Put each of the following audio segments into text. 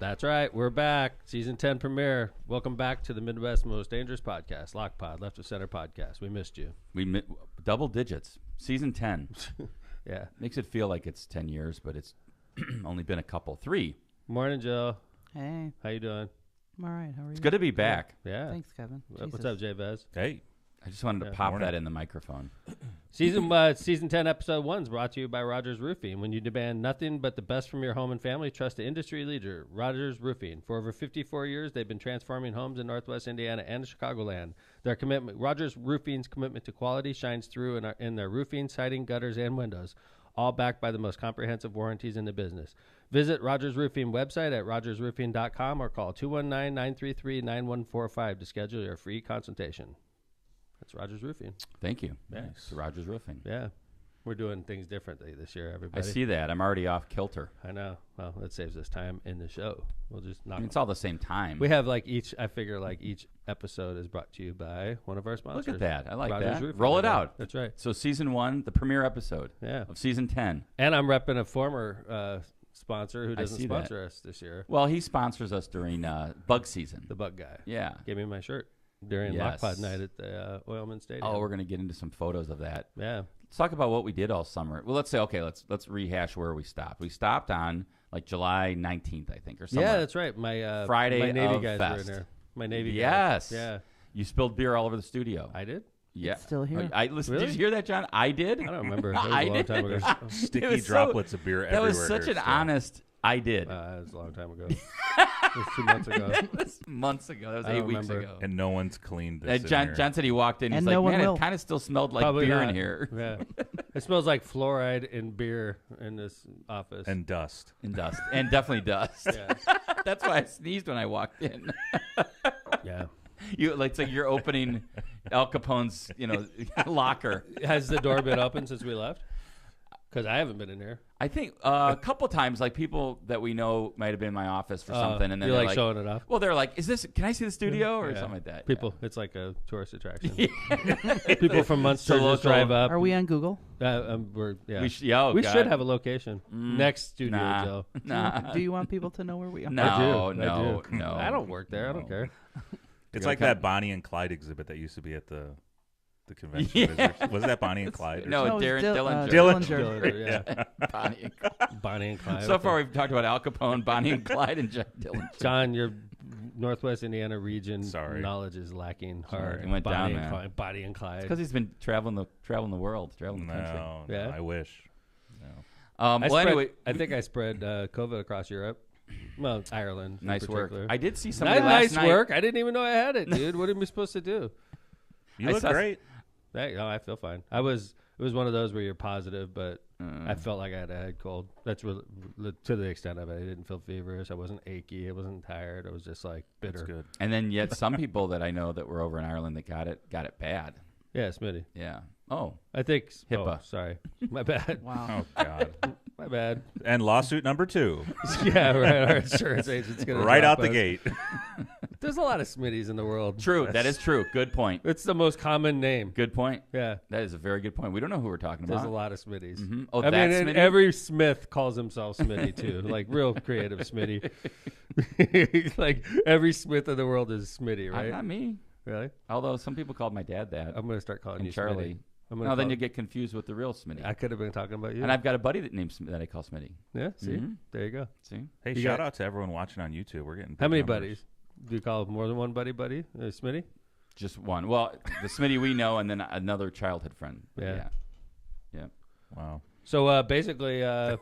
That's right. We're back. Season 10 premiere. Welcome back to the Midwest's Most Dangerous Podcast, Lock Pod, Left of Center Podcast. We missed you. Double digits. Season 10. Yeah. Makes it feel like it's 10 years, but it's only been a couple. 3. Morning, Jill. Hey. How you doing? I'm all right. How are you? It's good to be back. Yeah. Thanks, Kevin. What's up, Jay-Bez? Hey. I just wanted to pop that in the microphone. Season 10, Episode 1 is brought to you by Rogers Roofing. When you demand nothing but the best from your home and family, trust the industry leader, Rogers Roofing. For over 54 years, they've been transforming homes in Northwest Indiana and Chicagoland. Rogers Roofing's commitment to quality shines through in their roofing, siding, gutters, and windows, all backed by the most comprehensive warranties in the business. Visit Rogers Roofing website at rogersroofing.com or call 219-933-9145 to schedule your free consultation. That's Rogers Roofing. Thank you. Nice. To Rogers Roofing. Yeah. We're doing things differently this year, everybody. I see that. I'm already off kilter. I know. Well, that saves us time in the show. We'll just knock It's all the same time. We have each episode is brought to you by one of our sponsors. Look at that. I like Rogers that. Roofing. Roll it out. That's right. So season 1, the premiere episode of season 10. And I'm repping a former sponsor who doesn't sponsor us this year. Well, he sponsors us during bug season. The bug guy. Yeah. Gave me my shirt during Lockpod night at the Oilman Stadium. Oh, we're going to get into some photos of that. Yeah. Let's talk about what we did all summer. Well, let's say, let's rehash where we stopped. We stopped on like July 19th, I think, or something. Yeah, that's right. My Friday my Navy of guys Fest. were in there. My Navy guys. Yes. Yeah. You spilled beer all over the studio. I did? Yeah. It's still here. Listen, Really? Did you hear that, John? I did. I don't remember. That was I a long did. time ago. Sticky droplets of beer everywhere. That was such an still. honest I did. That was a long time ago. It was 2 months ago. That was months ago. That was 8 weeks ago. And no one's cleaned this. John said he walked in. He's And like, no one man, will. it kind of still smelled like Probably beer not. in here. Yeah. It smells like fluoride and beer in this office. And dust. And dust. And definitely dust. Yeah. That's why I sneezed when I walked in. Yeah. It's like you're opening Al Capone's, locker. Has the door been open since we left? Because I haven't been in here. I think a couple times, like people that we know might have been in my office for something, and then you're they're like showing it off. Well, they're like, "Is this? Can I see the studio or Yeah. something like that?" People, it's like a tourist attraction. People from Munster just local. drive up. Are we on Google? We should have a location next studio, Joe. Nah. Do you want people to know where we are? No, I no, do. no. I don't work there. I don't care. It's like that Bonnie and Clyde exhibit that used to be at the convention. Yeah. Was that Bonnie and Clyde? Or No, something? Darren Dillinger. Dillinger, yeah. Bonnie and Clyde. Bonnie and Clyde. So far, we've talked about Al Capone, Bonnie and Clyde, and Jack Dillinger. John, your Northwest Indiana region Sorry. knowledge is lacking hard. It went Bonnie down, and man. Clyde, Bonnie and Clyde. Because he's been traveling the world, traveling the country. No, Yeah. I wish. No. I think I spread COVID across Europe. Well, Ireland. in Nice work. particular. I did see somebody Not last nice night. work. I didn't even know I had it, dude. What am I supposed to do? You I look saw- great. I feel fine. It was one of those where you're positive, but I felt like I had a head cold. That's really, to the extent of it. I didn't feel feverish. I wasn't achy. I wasn't tired. I was just like bitter. That's good. And then yet some people that I know that were over in Ireland that got it bad. Yeah, Smitty. Yeah. Oh. I think HIPAA. Oh, sorry, my bad. Wow. Oh, God. My bad. And lawsuit number 2. Yeah, right. Our insurance agent's gonna Right drop out the us. gate. There's a lot of Smitties in the world. True. That is true. Good point. It's the most common name. Good point. Yeah. That is a very good point. We don't know who we're talking There's about. a lot of Smitties. Mhm. Oh, I that mean, and Smitty? every Smith calls himself Smitty too, like real creative Smitty. Like every Smith in the world is Smitty, right? Not me. Really? Although some people called my dad that. I'm gonna start calling And you Charlie. Smitty. I'm gonna No, then call- you get confused with the real Smitty. I could have been talking about you. And I've got a buddy that I call Smitty. Yeah. See, Mhm. there you go. See? Hey, You shout got- out to everyone watching on YouTube. We're getting How big many numbers. buddies? Do you call more than one buddy? Smitty? Just one. Well, the Smitty we know, and then another childhood friend. Yeah. Yeah. Wow. So basically, Well,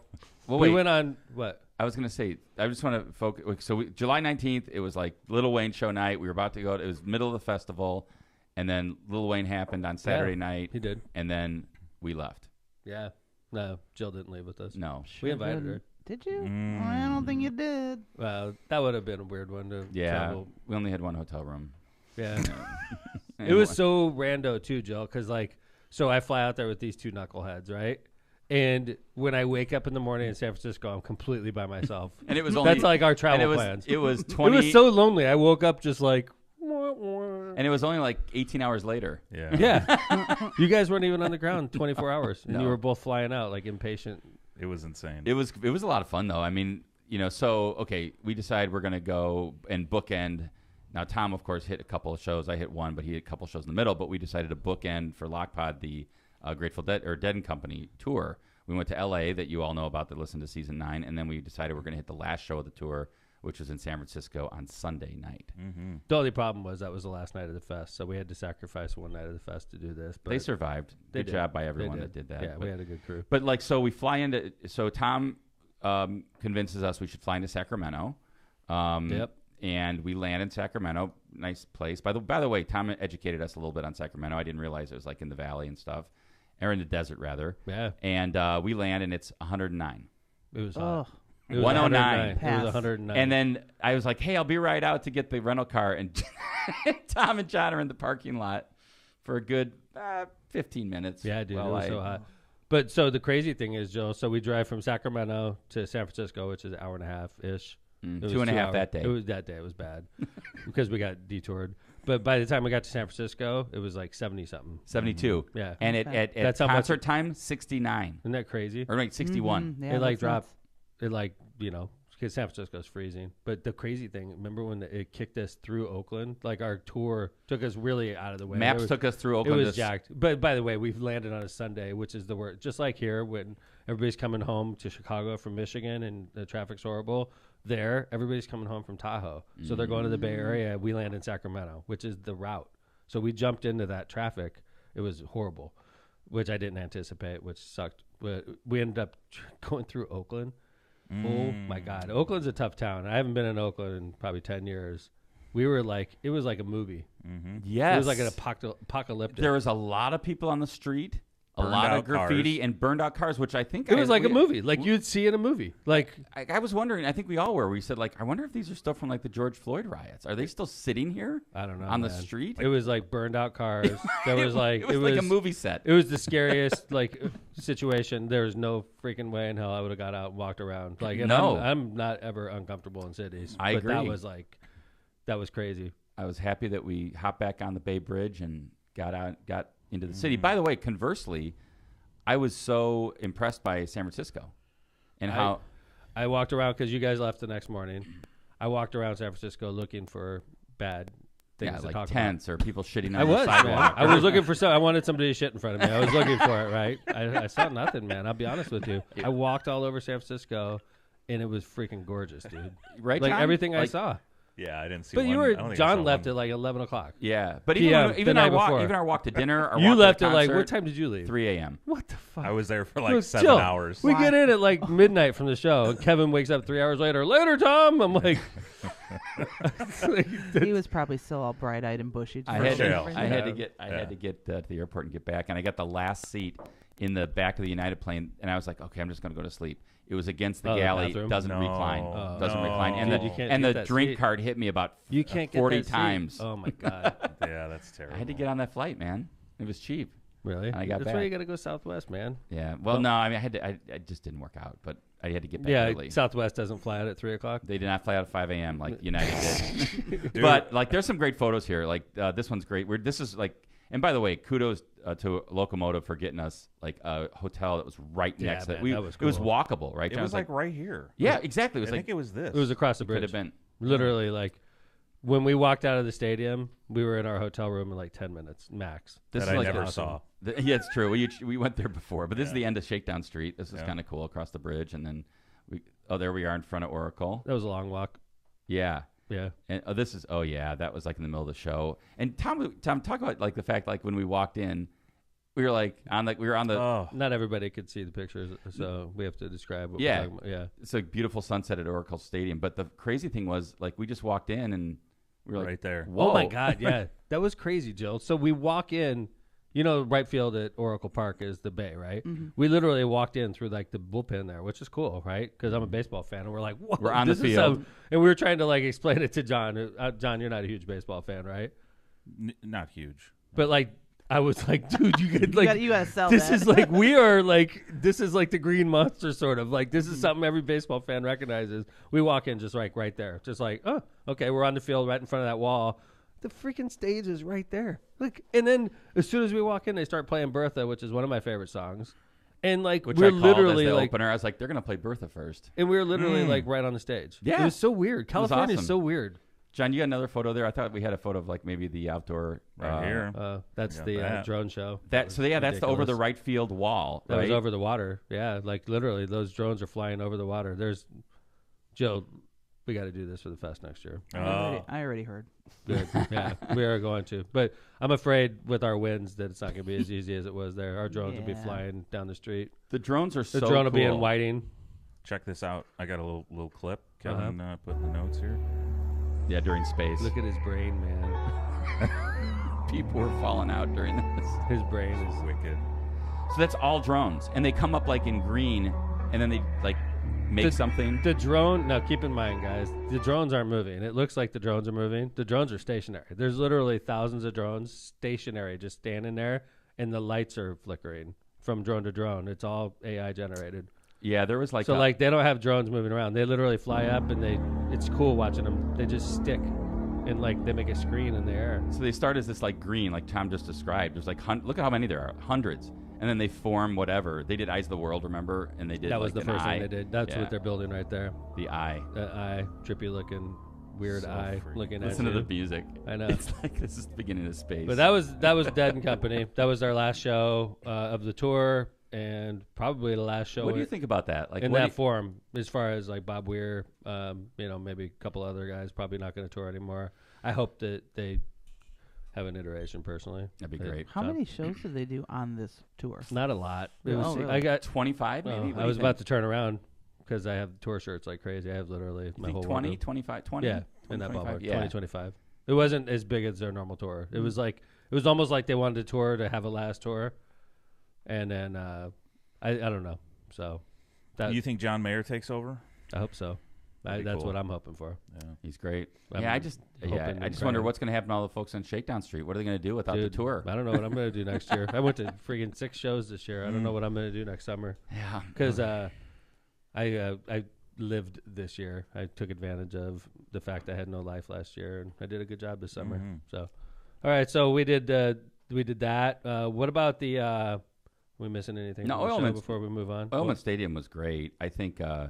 we wait. went on what? I was going to say, I just want to focus. So July 19th, it was like Lil Wayne show night. We were about to go. It was middle of the festival. And then Lil Wayne happened on Saturday night. He did. And then we left. Yeah. No, Jill didn't leave with us. No. We invited her. Did you? Mm. I don't think you did. Well, that would have been a weird one to Yeah. travel. We only had one hotel room. Yeah. It was so rando too, Jill, because so I fly out there with these two knuckleheads, right? And when I wake up in the morning in San Francisco, I'm completely by myself. And it was only. That's like our travel and plans. It was 20. It was so lonely. I woke up just like. And it was only like 18 hours later. Yeah. Yeah. You guys weren't even on the ground 24 hours. And No. you were both flying out like impatient. It was insane. It was a lot of fun though. I mean, so okay, we decided we're gonna go and bookend. Now Tom, of course, hit a couple of shows. I hit one, but he hit a couple of shows in the middle. But we decided to bookend for Lockpod the Grateful Dead or Dead and Company tour. We went to L.A. that you all know about that listened to season 9, and then we decided we're gonna hit the last show of the tour, which was in San Francisco on Sunday night. Mm-hmm. The only problem was that was the last night of the fest, so we had to sacrifice one night of the fest to do this. But They survived. Good job by everyone that did that. Yeah, but, we had a good crew. But like, so we fly into. So Tom convinces us we should fly into Sacramento. Yep. And we land in Sacramento. Nice place. By the way, Tom educated us a little bit on Sacramento. I didn't realize it was like in the valley and stuff, or in the desert rather. Yeah. And we land and it's 109. It was Oh, hot. It was 109. It Pass. was 109. And then I was like, "Hey, I'll be right out to get the rental car." And Tom and John are in the parking lot for a good 15 minutes. yeah, dude, while it was so hot. But so the crazy thing is, Joe, so we drive from Sacramento to San Francisco, which is an hour and a half-ish. It was 2.5 hours. that day. It was that day. It was bad because we got detoured. But by the time we got to San Francisco, it was like 70-something. 72. Yeah. And at That's how much- concert time, 69. Isn't that crazy? Or like 61. Mhm. Yeah, It like that's dropped. nuts. It like, because San Francisco's freezing. But the crazy thing, remember when it kicked us through Oakland? Like our tour took us really out of the way. Maps took us through It Oakland. was jacked. But by the way, we've landed on a Sunday, which is the worst. Just like here, when everybody's coming home to Chicago from Michigan and the traffic's horrible, there, everybody's coming home from Tahoe. So they're going to the Bay Area. We land in Sacramento, which is the route. So we jumped into that traffic. It was horrible, which I didn't anticipate, which sucked. But we ended up going through Oakland. Oh, my God. Oakland's a tough town. I haven't been in Oakland in probably 10 years. We were like, it was like a movie. Yes. It was like an apocalyptic. There was a lot of people on the street, a Burned lot of out graffiti, cars. and burned out cars, which I think It was like a movie, like you'd see in a movie. Like, I was wondering, I think we all were. We said, like, I wonder if these are still from like the George Floyd riots. Are they still sitting here I don't know, on the man. street? It was like burned out cars. There was like it was like a movie set. It was the scariest like situation. There was no freaking way in hell I would have got out and walked around. Like, and No. I'm not ever uncomfortable in cities. I but That agree. was like, that was crazy. I was happy that we hopped back on the Bay Bridge and got into the city. By the way, conversely, I was so impressed by San Francisco and how I walked around because you guys left the next morning. I walked around San Francisco looking for bad things to like talk tents or people shitting on about. I the was, man. sidewalk. I was looking for some. I wanted somebody to shit in front of me. I was looking for it, right? I saw nothing, man. I'll be honest with you. I walked all over San Francisco, and it was freaking gorgeous, dude. Right, Like John? everything I Like, saw. Yeah, I didn't see. But one. you I don't were think I John saw left one. at like 11 o'clock. Yeah, but PM, even the our night walk, before. even our walk to dinner, our You walk left to at the like, concert, what time did you leave? 3 a.m. What the fuck? I was there for It like was 7 chill. hours. We Why? get in at like midnight from the show, and Kevin wakes up 3 hours later. Later, Tom. I'm like, He was probably still all bright-eyed and bushy. I For had, sure. I had to Yeah. get, I had to get to the airport and get back, and I got the last seat in the back of the United plane, and I was like, okay, I'm just going to go to sleep. It was against the Oh, the galley, bathroom? doesn't No. recline, Oh. doesn't No. recline, and Dude, the you can't and get the that drink seat. card hit me about you can't get 40 that seat. times. Oh my god. Yeah, that's terrible. I had to get on that flight, man. It was cheap. Really? And I got That's back. why you got to go Southwest, man. Yeah. Well, no, I mean, I had to. I just didn't work out, but I had to get back Yeah, early. Southwest doesn't fly out at 3 o'clock. They did not fly out at 5 a.m. like United did. Dude. But like, there's some great photos here. Like this one's great. This is like, and by the way, kudos to Locomotive for getting us like a hotel that was right Yeah, next to it. man, that was It was cool. walkable, right? It John? was like right here. yeah, exactly. It was I like think it was this. It was across the could bridge. have been. Literally, like when we walked out of the stadium, we were in our hotel room in like 10 minutes max. This that is I like never the- saw. Yeah, it's true. We went there before, but this is Yeah. the end of Shakedown Street. This is Yeah. kind of cool across the bridge, and then there we are in front of Oracle. That was a long walk. Yeah. Yeah. And that was like in the middle of the show. And Tom, talk about like the fact like when we walked in, we were on the Oh, Not everybody could see the pictures, so we have to describe what Yeah. we're talking about. Yeah. it's a beautiful sunset at Oracle Stadium. But the crazy thing was like we just walked in and we were like, right there. whoa. Oh my God, yeah. That was crazy, Jill. So we walk in, right field at Oracle Park is the bay, right? Mm-hmm. We literally walked in through like the bullpen there, which is cool, right? Because I'm a baseball fan, and we're like, whoa, We're on the this is field. and we were trying to like explain it to John. John, you're not a huge baseball fan, right? Not huge. But like, I was like, dude, you could like, you gotta sell this that. is like this is like the Green Monster sort of like this is something every baseball fan recognizes. We walk in just like right there, just like, oh, okay, we're on the field right in front of that wall. The freaking stage is right there. Like, and then as soon as we walk in, they start playing Bertha, which is one of my favorite songs. And like Which we're I called literally as the like, opener. I was like, they're gonna play Bertha first. and we were literally like right on the stage. Yeah. It was so weird. California is awesome. so weird. John, you got another photo there? I thought we had a photo of like maybe the outdoor Right here. That's got the that. drone show. That's the over the ridiculous. right field wall. That right? was over the water. Yeah, like literally, those drones are flying over the water. There's, Joe, we got to do this for the fest next year. Oh. I already heard. Good. Yeah, we are going to. But I'm afraid with our winds that it's not going to be as easy as it was there. Our drones will be Yeah. flying down the street. The drones are The so drone will be in cool. whiting. Check this out. I got a little clip. Kevin put in the notes here. Yeah, during space. Look at his brain, man. People were falling out during this. His brain is. Wicked. So that's all drones, and they come up like in green, and then they like make something. The drone, now keep in mind, guys, the drones aren't moving. It looks like the drones are moving. The drones are stationary. There's literally thousands of drones stationary, just standing there, and the lights are flickering from drone to drone. It's all AI generated. Yeah, there was like So like they don't have drones moving around. They literally fly up, and it's cool watching them. They just stick, and like they make a screen in the air. So they start as this like green, like Tom just described. There's like look at how many there are, hundreds, and then they form whatever. They did Eyes of the World, remember? And they did That was like the an first eye. thing they did. That's Yeah. what they're building right there. The eye. That eye, trippy looking, weird So eye freaky. looking at Listen you. to the music. I know. It's like this is the beginning of space. But that was Dead and Company. That was our last show of the tour, and probably the last show. What do you think about that? Like in what do that you- form, as far as like Bob Weir, maybe a couple other guys probably not going to tour anymore. I hope that they have an iteration personally. That'd be great. How many shows did they do on this tour? Not a lot. It Oh, was, really? I got. 25 maybe? Oh, What do I you was think? about to turn around because I have tour shirts like crazy. I have literally You my think whole 20, wardrobe. 25, 20? Yeah, in that 25? ballpark. Yeah. 2025. It wasn't as big as their normal tour. It was like it was almost like they wanted a tour to have a last tour, and then I don't know. So that You think John Mayer takes over? I hope so. That'd be That's cool. what I'm hoping for. Yeah. He's great. I'm I just hoping and wonder praying. what's going to happen to all the folks on Shakedown Street. What are they going to do without Dude, the tour? I don't know what I'm going to do next year. I went to freaking 6 shows this year. I don't know what I'm going to do next summer Yeah. because I lived this year. I took advantage of the fact I had no life last year, and I did a good job this summer. So, all right. So we did that. What about the? Are we missing anything? No, from the show Oilman's- before we move on. Oilman Stadium was great. I think I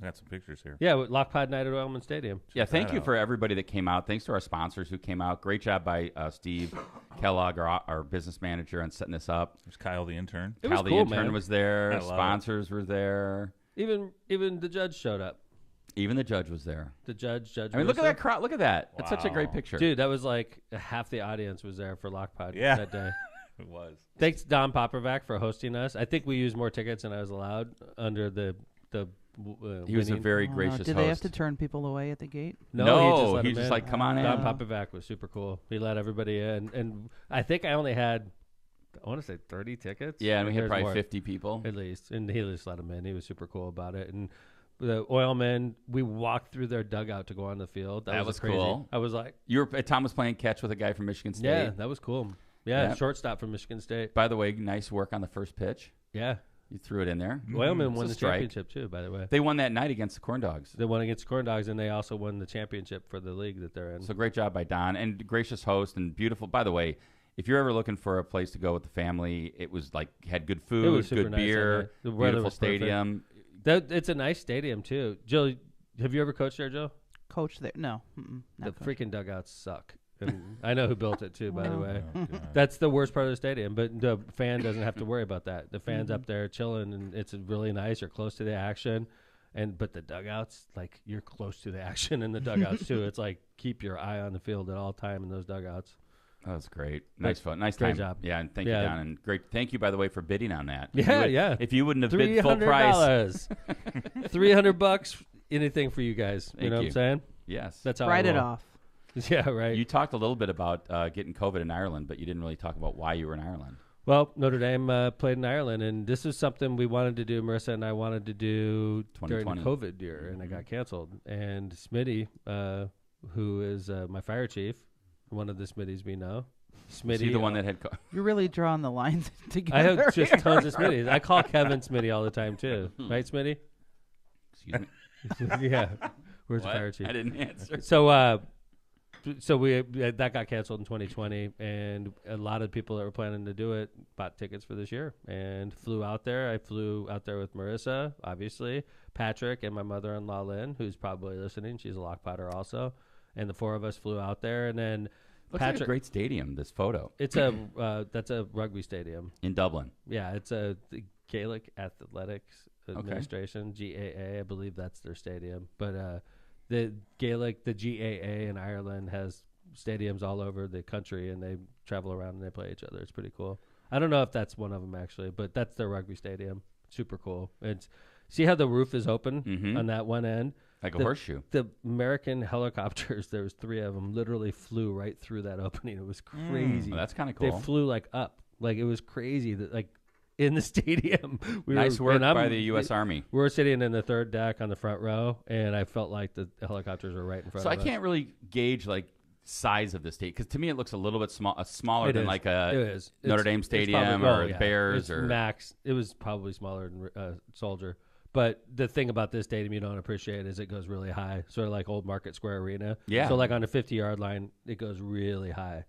got some pictures here. Yeah, with Lockpod Night at Oilman Stadium. yeah, thank that you out. for everybody that came out. Thanks to our sponsors who came out. Great job by Steve Kellogg, our business manager, on setting this up. There's Kyle the intern. It was Kyle the cool, intern man. was there. I love it. Sponsors were there. Even the judge showed up. Even the judge was there. The judge. I mean, look at Russo. that crowd. Look at that. That's such a great Wow. picture. Dude, that was like half the audience was there for Lockpod Yeah. that day. It was. Thanks, Don Popovac, for hosting us. I think we used more tickets than I was allowed under the He was a winning. very Oh, no. gracious Did host. they have to turn people away at the gate? No, he he just in. like, come on in. Don Popovac was super cool. He let everybody in, and I think I only had, I want to say 30 tickets. Yeah, and we had There's probably more, 50 people. at least, and he just let them in. He was super cool about it. And the Oilmen, we walked through their dugout to go on the field. That was crazy. cool. I was like, Tom was playing catch with a guy from Michigan State. yeah, that was cool. Yeah, Yeah. shortstop from Michigan State. By the way, nice work on the first pitch. Yeah, You threw it in there. Oilmen It's won a the strike. championship too. By the way, They won that night against the Corn Dogs. they won against Corn Dogs, and they also won the championship for the league that they're in. So great job by Don and gracious host and beautiful. By the way, if you're ever looking for a place to go with the family, it was like had good It food, was super good nice that beer, night. The weather beautiful was perfect. stadium. It's a nice stadium too. Jill, have you ever coached there, Jill? Coach there? No. The Not coach. freaking dugouts suck. And I know who built it too, by the way. Oh, God. That's the worst part of the stadium, but the fan doesn't have to worry about that. The fan's Mm-hmm. up there chilling, and it's really nice. You're close to the action, but the dugouts, like you're close to the action in the dugouts too. It's like keep your eye on the field at all time in those dugouts. That was great. Nice fun. Nice Great time. job. Yeah, and thank Yeah. you, Don. And great. Thank you, by the way, for bidding on that. Yeah. If you wouldn't have bid full price, $300. $300. Anything for you guys. You Thank know what you. I'm saying? yes. That's how Write I it roll. off. Yeah, right. You talked a little bit about getting COVID in Ireland, but you didn't really talk about why you were in Ireland. Well, Notre Dame played in Ireland, and this is something we wanted to do. Marissa and I wanted to do during the 2020. COVID year, and it got canceled. And Smitty, who is my fire chief, one of the Smitties we know, Is he the one that had? You're really drawing the lines together. I have just here. tons of Smitties. I call Kevin Smitty all the time too, right, Smitty? Excuse me. Yeah, where's What? the fire chief? I didn't answer. So so that got canceled in 2020, and a lot of people that were planning to do it bought tickets for this year and flew out there. I flew out there with Marissa, obviously, Patrick, and my mother-in-law Lynn, who's probably listening. She's a lock potter also, and the four of us flew out there, and then Looks Patrick. like a great stadium. This photo. It's that's a rugby stadium in Dublin. Yeah, it's the Gaelic Athletics Administration, GAA. I believe that's their stadium. But the GAA in Ireland has stadiums all over the country, and they travel around and they play each other. It's pretty cool. I don't know if that's one of them actually, but that's their rugby stadium. Super cool. See how the roof is open on that one end? Like a horseshoe. The American helicopters, there was 3 of them, literally flew right through that opening. It was crazy. Well, that's kind of cool. They flew like up. Like it was crazy that like in the stadium. Nice work by the U.S. Army. We were sitting in the third deck on the front row, and I felt like the helicopters were right in front of us. So I can't really gauge like size of the state, because to me it looks a little bit smaller than like a Notre Dame Stadium or Bears or Max. It was probably smaller than Soldier. But the thing about this stadium you don't appreciate is it goes really high, sort of like Old Market Square Arena. Yeah. So like on the 50-yard line, it goes really high.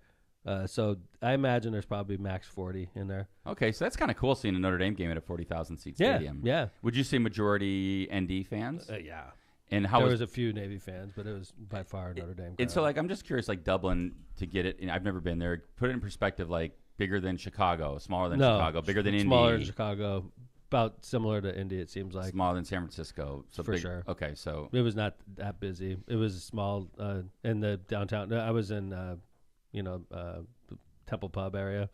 So I imagine there's probably max 40 in there. Okay, so that's kind of cool seeing a Notre Dame game at a 40,000 seat stadium. Yeah. Would you say majority ND fans? Yeah. And how there was a few Navy fans, but it was by far Notre Dame. And so like I'm just curious, like Dublin, to get it. I've never been there. Put it in perspective, like bigger than Chicago, smaller than Chicago, bigger than Indy. Smaller than Chicago. About similar to Indy, it seems like. Smaller than San Francisco. So for sure. Okay, so. It was not that busy. It was small in the downtown. I was in, the Temple Pub area,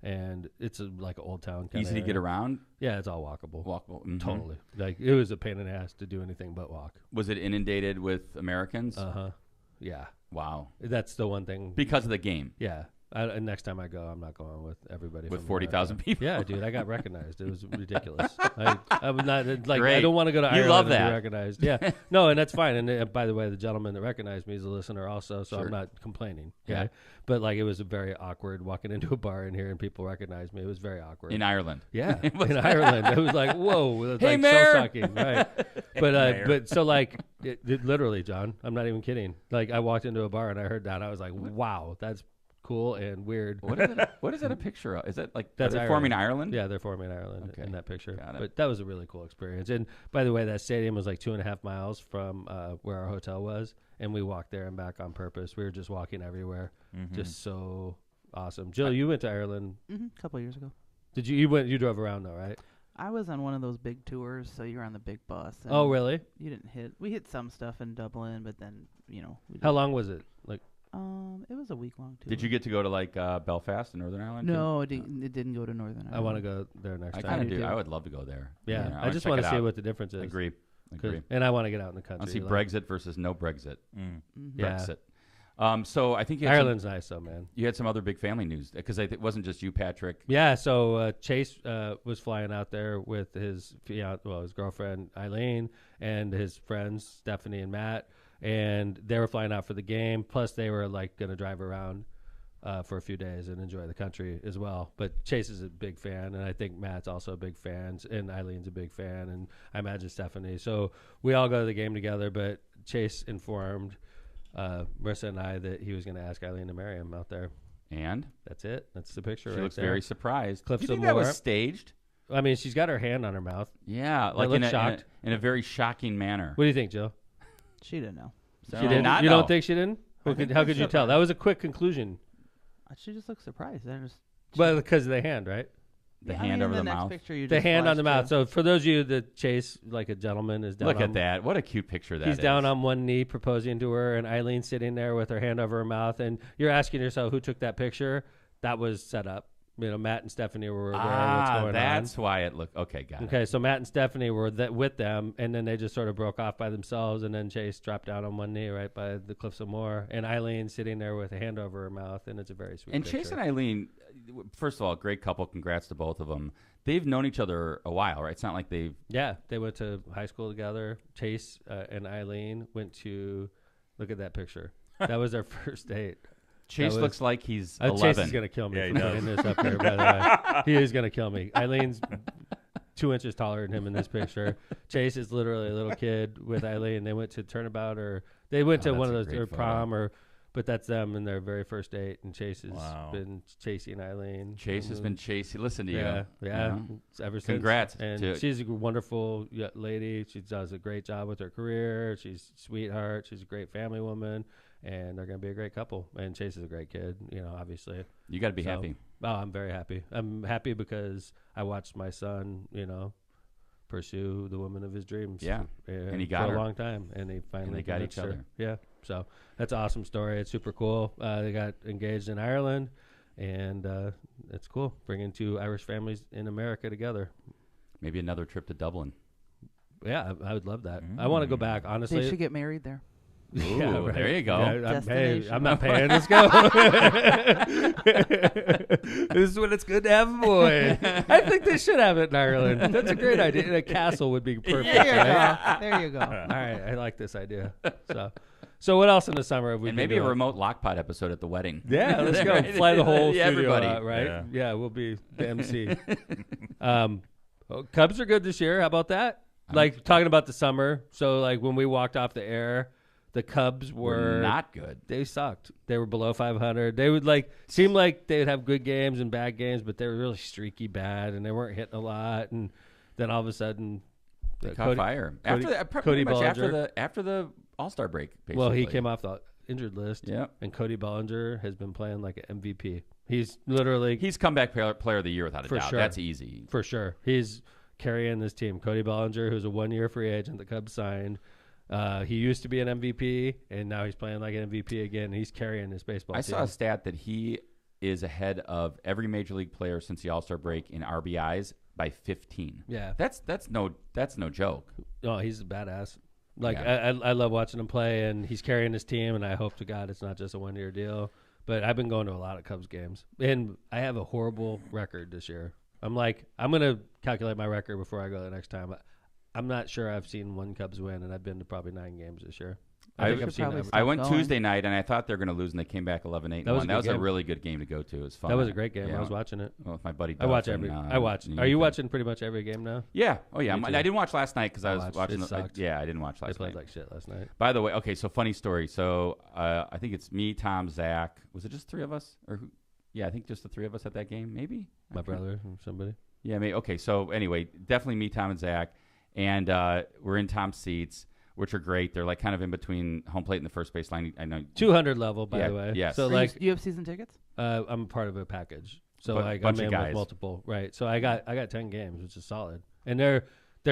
and it's like an old town. Easy to get around? Yeah, it's all walkable. Walkable. Totally. Like, it was a pain in the ass to do anything but walk. Was it inundated with Americans? Uh-huh. Yeah. Wow. That's the one thing. Because of the game? Yeah. Next time I go, I'm not going with everybody. With 40,000 people. Yeah, dude, I got recognized. It was ridiculous. I was not like Great. I don't want to go to Ireland love and that. be recognized. Yeah, no, and that's fine. And by the way, the gentleman that recognized me is a listener also, so Sure. I'm not complaining. Okay? Yeah, but like it was very awkward walking into a bar in here and people recognize me. It was very awkward in Ireland. Yeah, in Ireland, it was like whoa, it was hey, like Mayor! so shocking, right? But so like it literally, John, I'm not even kidding. Like I walked into a bar and I heard that, I was like, wow, that's cool and weird. What is that a picture of? Is that like that's forming Ireland? Yeah, they're forming Ireland in that picture. Got it. But that was a really cool experience. And by the way, that stadium was like 2.5 miles from where our hotel was, and we walked there and back on purpose. We were just walking everywhere, just so awesome. Jill, you went to Ireland a couple of years ago. Did you? You drove around though, right? I was on one of those big tours, so you're on the big bus. Oh, really? You didn't hit. We hit some stuff in Dublin, but then How long was it? Like. It was a week-long tour. Did you get to go to like Belfast in Northern Ireland? No, it didn't go to Northern Ireland. I want to go there next time. I kind of do. I would love to go there. Yeah, I just want to see what the difference is. Agree. And I want to get out in the country. I want to see Brexit versus no Brexit. Yeah. Brexit. So I think Ireland's nice, though, man. You had some other big family news because it wasn't just you, Patrick. Yeah. So Chase was flying out there with his his girlfriend Eileen and his friends Stephanie and Matt. And they were flying out for the game. Plus, they were like going to drive around for a few days and enjoy the country as well. But Chase is a big fan, and I think Matt's also a big fan, and Eileen's a big fan, and I imagine Stephanie. So we all go to the game together. But Chase informed Marissa and I that he was going to ask Eileen to marry him out there. And that's it. That's the picture. She right looks there. very surprised. Clips Do you think of that more. was staged? I mean, she's got her hand on her mouth. Yeah, like shocked. in a very shocking manner. What do you think, Jill? She didn't know. So She didn't. not You know. don't think she didn't? How could you tell? That was a quick conclusion. She just looked surprised. Well, because of the hand, right? The hand over the next mouth. Picture you The just hand on the flashed mouth. So for those of you that Chase, like a gentleman, is down. Look at that. What a cute picture that is. He's down on one knee proposing to her, and Eileen sitting there with her hand over her mouth. And you're asking yourself who took that picture. That was set up. Matt and Stephanie were aware of what's going on. That's why it looked. Okay, got it. Okay, so Matt and Stephanie were with them, and then they just sort of broke off by themselves, and then Chase dropped down on one knee right by the Cliffs of Moher, and Eileen sitting there with a hand over her mouth, and it's a very sweet And picture. Chase and Eileen, first of all, great couple. Congrats to both of them. They've known each other a while, right? It's not like they've... Yeah, they went to high school together. Chase and Eileen went to... Look at that picture. That was their first date. Chase looks like he's 11. Chase is going to kill me for putting this up there, by the way. He is going to kill me. Eileen's 2 inches taller than him in this picture. Chase is literally a little kid with Eileen. They went to Turnabout, or they went to one of those, or prom, or But that's them in their very first date, and Chase has Wow. been chasing Eileen. Chase has been chasing. Listen to Yeah, you. yeah. You know? It's ever since. Congrats And to- she's a wonderful lady. She does a great job with her career. She's a sweetheart. She's a great family woman, and they're gonna be a great couple. And Chase is a great kid. Obviously. You got to be So- happy. Oh, I'm very happy. I'm happy because I watched my son, pursue the woman of his dreams. Yeah. And he got for her. a long time, and he finally they got convinced each her. other. Yeah. So that's an awesome story. It's super cool. They got engaged in Ireland, and it's cool bringing two Irish families in America together. Maybe another trip to Dublin. Yeah, I would love that. I want to go back. Honestly, They should get married there. Yeah, Ooh, right. there you go. Yeah, hey, Destination. I'm not paying. Let's go. This is when it's good to have a boy. I think they should have it in Ireland. That's a great idea. A castle would be perfect. There you right? go. There you go. All right, I like this idea. So what else in the summer have we And been maybe a doing? remote Lockpod episode at the wedding. Yeah, let's go. Right? Fly the whole Yeah, studio everybody. out, right? Yeah. Yeah, we'll be the MC. Cubs are good this year. How about that? Like talking about the summer. So like when we walked off the air, the Cubs We're not good. They sucked. They were below 500. They would seem like they would have good games and bad games, but they were really streaky bad, and they weren't hitting a lot. And then all of a sudden, They caught fire. Cody After the All-Star break, basically. Well, he came off the injured list. Yeah. And Cody Bellinger has been playing like an MVP. He's literally He's comeback player of the year without a For doubt. sure. That's easy. for sure. He's carrying this team. Cody Bellinger, who's a 1-year free agent, the Cubs signed. He used to be an MVP, and now he's playing like an MVP again. He's carrying this baseball I team. saw a stat that he is ahead of every major league player since the All-Star break in RBIs by 15. Yeah. That's no joke. Oh, he's a badass. Like Yeah. I love watching him play, and he's carrying his team. And I hope to God it's not just a 1-year deal. But I've been going to a lot of Cubs games, and I have a horrible record this year. I'm gonna calculate my record before I go the next time. I'm not sure I've seen one Cubs win, and I've been to probably 9 games this year. I think should I've seen probably every- stop I went going. Tuesday night, and I thought they were going to lose, and they came back 11-8. That was a That good was a game. really good game to go to. It was fun. That was a great game. Yeah. I was watching it. Well, with my buddy. I watch Duff every. and, I watch. and Are you Ethan. watching pretty much every game now? Yeah. Oh, yeah. Me I too. didn't watch last night because I was watched. watching. It sucked. Yeah, I didn't watch They last played night. like shit last night. By the way, okay. So funny story. So I think it's me, Tom, Zach. Was it just 3 of us, or who? Yeah, I think just the 3 of us at that game. Maybe My brother or somebody. Yeah, maybe. Okay, so anyway, definitely me, Tom, and Zach, and we're in Tom's seats, which are great. They're like kind of in between home plate and the first base line. I know 200 level, by Yeah, the way. yes. So Do like, you have season tickets? I'm part of a package. So But like, bunch I'm of in with guys. multiple. Right. So I got 10 games, which is solid, and they're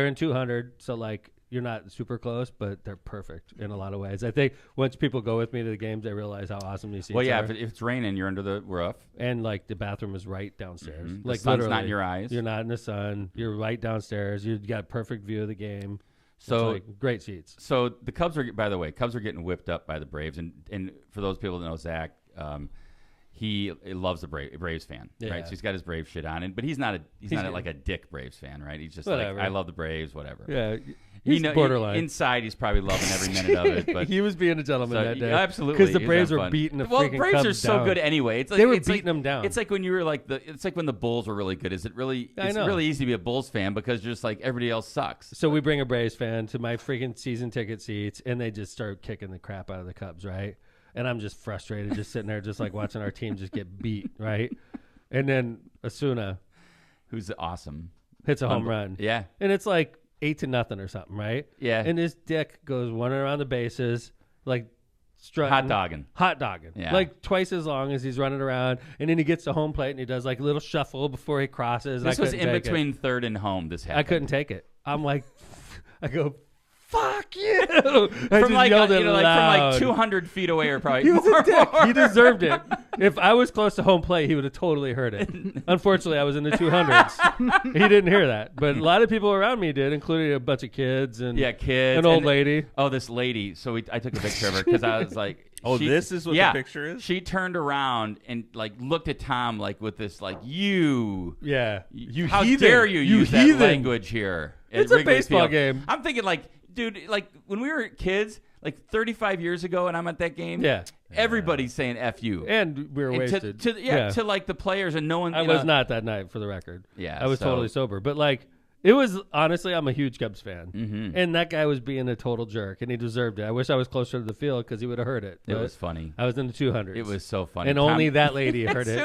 in 200. So like, you're not super close, but they're perfect in a lot of ways. I think once people go with me to the games, they realize how awesome these seats Well, yeah, are. if it's raining, you're under the roof. And like the bathroom is right downstairs. Mhm. The Like sun's literally, not in your eyes. You're not in the sun. You're right downstairs. You've got perfect view of the game. So It's like great seats. So the Cubs are, by the way, getting whipped up by the Braves, and for those people that know Zach, he loves the Braves fan, Yeah. right? So he's got his Braves shit on, but he's not good. like a dick Braves fan, right? He's just Whatever. like, I love the Braves, whatever. Yeah, he's borderline. Inside, he's probably loving every minute of it, but he was being a gentleman so, that day. absolutely, Because the he's Braves having were fun. beating the well, freaking Braves Cubs are so down. good anyway. It's like, They were it's like- beating them down. It's like when you were like it's like when the Bulls were really good. It's know. really easy to be a Bulls fan because just like everybody else sucks. So we bring a Braves fan to my freaking season ticket seats, and they just start kicking the crap out of the Cubs, right? And I'm just frustrated, just sitting there, just like watching our team just get beat, right? And then Asuna Who's awesome? hits a home run. Yeah, And it's like 8-0 or something, right? yeah. And his dick goes running around the bases, like strutting. Hot dogging. Yeah. Like twice as long as he's running around. And then he gets to home plate and he does like a little shuffle before he crosses. This I was couldn't in take it. between third and home. This happened. I couldn't take it. I'm like, I go, fuck you. I from just like yelled it from loud. like 200 feet away or probably He was more. a dick. He deserved it. If I was close to home plate, he would have totally heard it. Unfortunately, I was in the 200s. He didn't hear that. But a lot of people around me did, including a bunch of kids and Yeah, kids. an old and- lady. Oh, this lady. So I took a picture of her because I was like, Oh, she- this is what yeah, the picture is? She turned around and like looked at Tom like with this like you. Yeah. How heathen. dare you use that heathen. language here? at It's a Wrigley baseball Field. game. I'm thinking like, dude, like when we were kids, like 35 years ago, and I'm at that game. Yeah. Everybody's saying "f you." And we were And wasted. to like the players and no one. I you was know- not that night for the record. Yeah, I was so- totally sober. But like, It was honestly, I'm a huge Cubs fan, Mm-hmm. and that guy was being a total jerk, and he deserved it. I wish I was closer to the field because he would have heard it. It but was funny. I was in the 200s. It was so funny. and Tom- only that lady heard as it.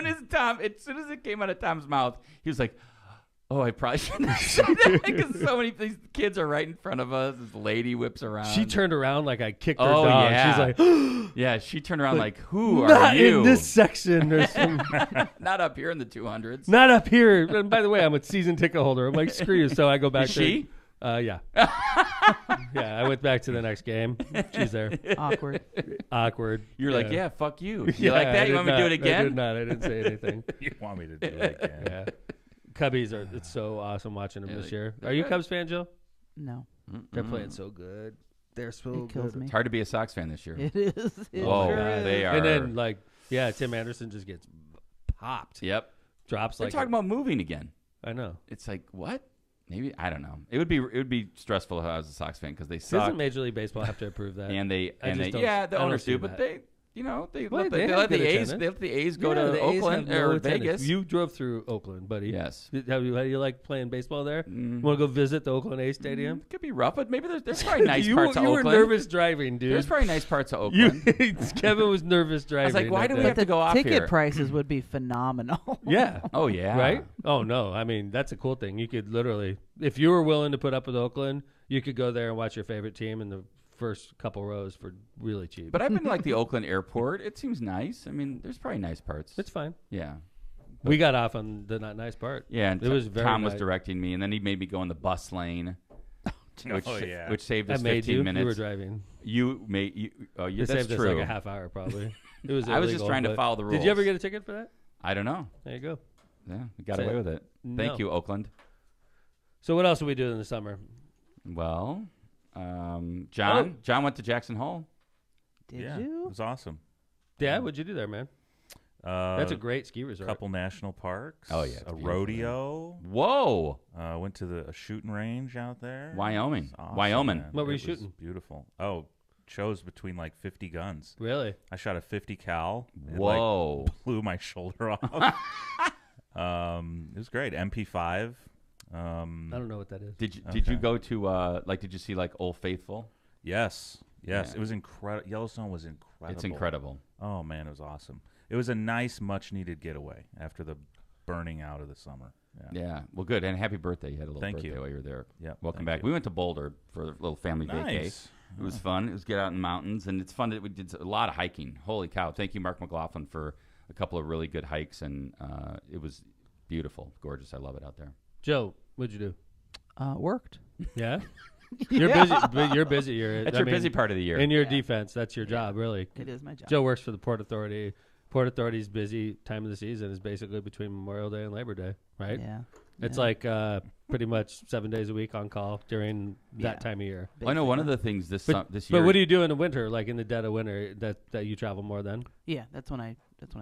soon as it came out of Tom's mouth, he was like, "Oh, I probably shouldn't have said that because so many these kids are right in front of us." This lady whips around. She turned around like I kicked her Oh, dog. yeah. She's like, Yeah, she turned around like, "Who not are you?" in this section. Or some, Not up here in the 200s. not up here. And by the way, I'm a season ticket holder. I'm like, screw you. So I go back Is to she? Yeah. Yeah, I went back to the next game. She's there. Awkward. Awkward. You're like, yeah, fuck you. You like I that? You did want me to do it not. I again? did not. I didn't say anything. You want me to do it again? Yeah. Cubbies are, it's so awesome watching them Yeah, this like, year. they're Are you a good. Cubs fan, Jill? No, They're playing so good. They're so it kills good. me. It's hard to be a Sox fan this year. It is. It Whoa, sure God. is. they are. And then, like, yeah, Tim Anderson just gets popped. Yep. Drops They're like. talking about moving again. I know. It's like, what? Maybe I don't know. It would be stressful if I was a Sox fan because they suck. Doesn't Major League Baseball have to approve that? and they I just don't- yeah, the I don't owners see do, but that. they they Well, let they have the good A's attendance. they let the A's go Yeah, to the A's Oakland have no or attendance. Vegas. You drove through Oakland, buddy. Yes. How do you like playing baseball there? Mm. Want to go visit the Oakland A's stadium? It could be rough, but maybe there's probably nice you parts of you were Oakland. nervous driving, dude. There's probably nice parts of You, Oakland. Kevin was nervous driving. like, why that do we day. have to go off ticket here? prices would be phenomenal. Yeah. Oh yeah. Right? Oh, no. I mean, that's a cool thing. You could literally, if you were willing to put up with Oakland, you could go there and watch your favorite team in the first couple rows for really cheap. But I've been to, like the Oakland airport. It seems nice. I mean, there's probably nice parts. it's fine. Yeah. We got off on the not nice part. Yeah, and It was very Tom was nice. directing me, and then he made me go in the bus lane, which Oh, yeah. which saved I us made 15 you. minutes. You were driving. Oh, It that's saved us true. like a half hour probably. It was I was just illegal, trying to but- follow the Did you ever rules. get a ticket for that? I don't know. There you go. Yeah, we got That's away it. with it. No. Thank you, Oakland. So what else are we doing in the summer? Well, Oh. John went to Jackson Hole. Did yeah, it you? was awesome. Yeah, what'd you do there, man? That's a great ski resort. couple national parks. Oh, yeah, it's a beautiful rodeo. Whoa, Went to a shooting range out there. Wyoming. It was awesome, Wyoming. man. What were you It was shooting? Beautiful. Oh, chose between like 50 guns. Really? I shot a 50 cal. It, Whoa. like, blew my shoulder off. It was great. MP5. I don't know what that is. Did you Okay. go to did you see like Old Faithful? Yes. Yeah. It was incredible. Yellowstone was incredible. It's incredible. Oh man, it was awesome. It was a nice, much-needed getaway after the burning out of the summer. Yeah. Yeah. Well, good. And happy birthday. You had a little Thank birthday you. while you were there. Yep, Welcome thank back. you. We went to Boulder for a little family vacay. Nice. It was fun. It was get out in the mountains, and it's fun that we did a lot of hiking. Holy cow! Thank you, Mark McLaughlin, for a couple of really good hikes, and it was beautiful, gorgeous. I love it out there. Joe, what'd you do? Worked. Yeah? You're busy. But you're busy. That's your busy part of the year. In your Yeah. defense, that's your job, really. It is my job. Joe works for the Port Authority. Port Authority's busy time of the season is basically between Memorial Day and Labor Day, right? Yeah. It's Yeah. like pretty much 7 days a week on call during that Yeah. time of year. I know one of Basically. the things this But, this year. but what do you do in the winter, like in the dead of winter, that you travel more then? Yeah, that's when I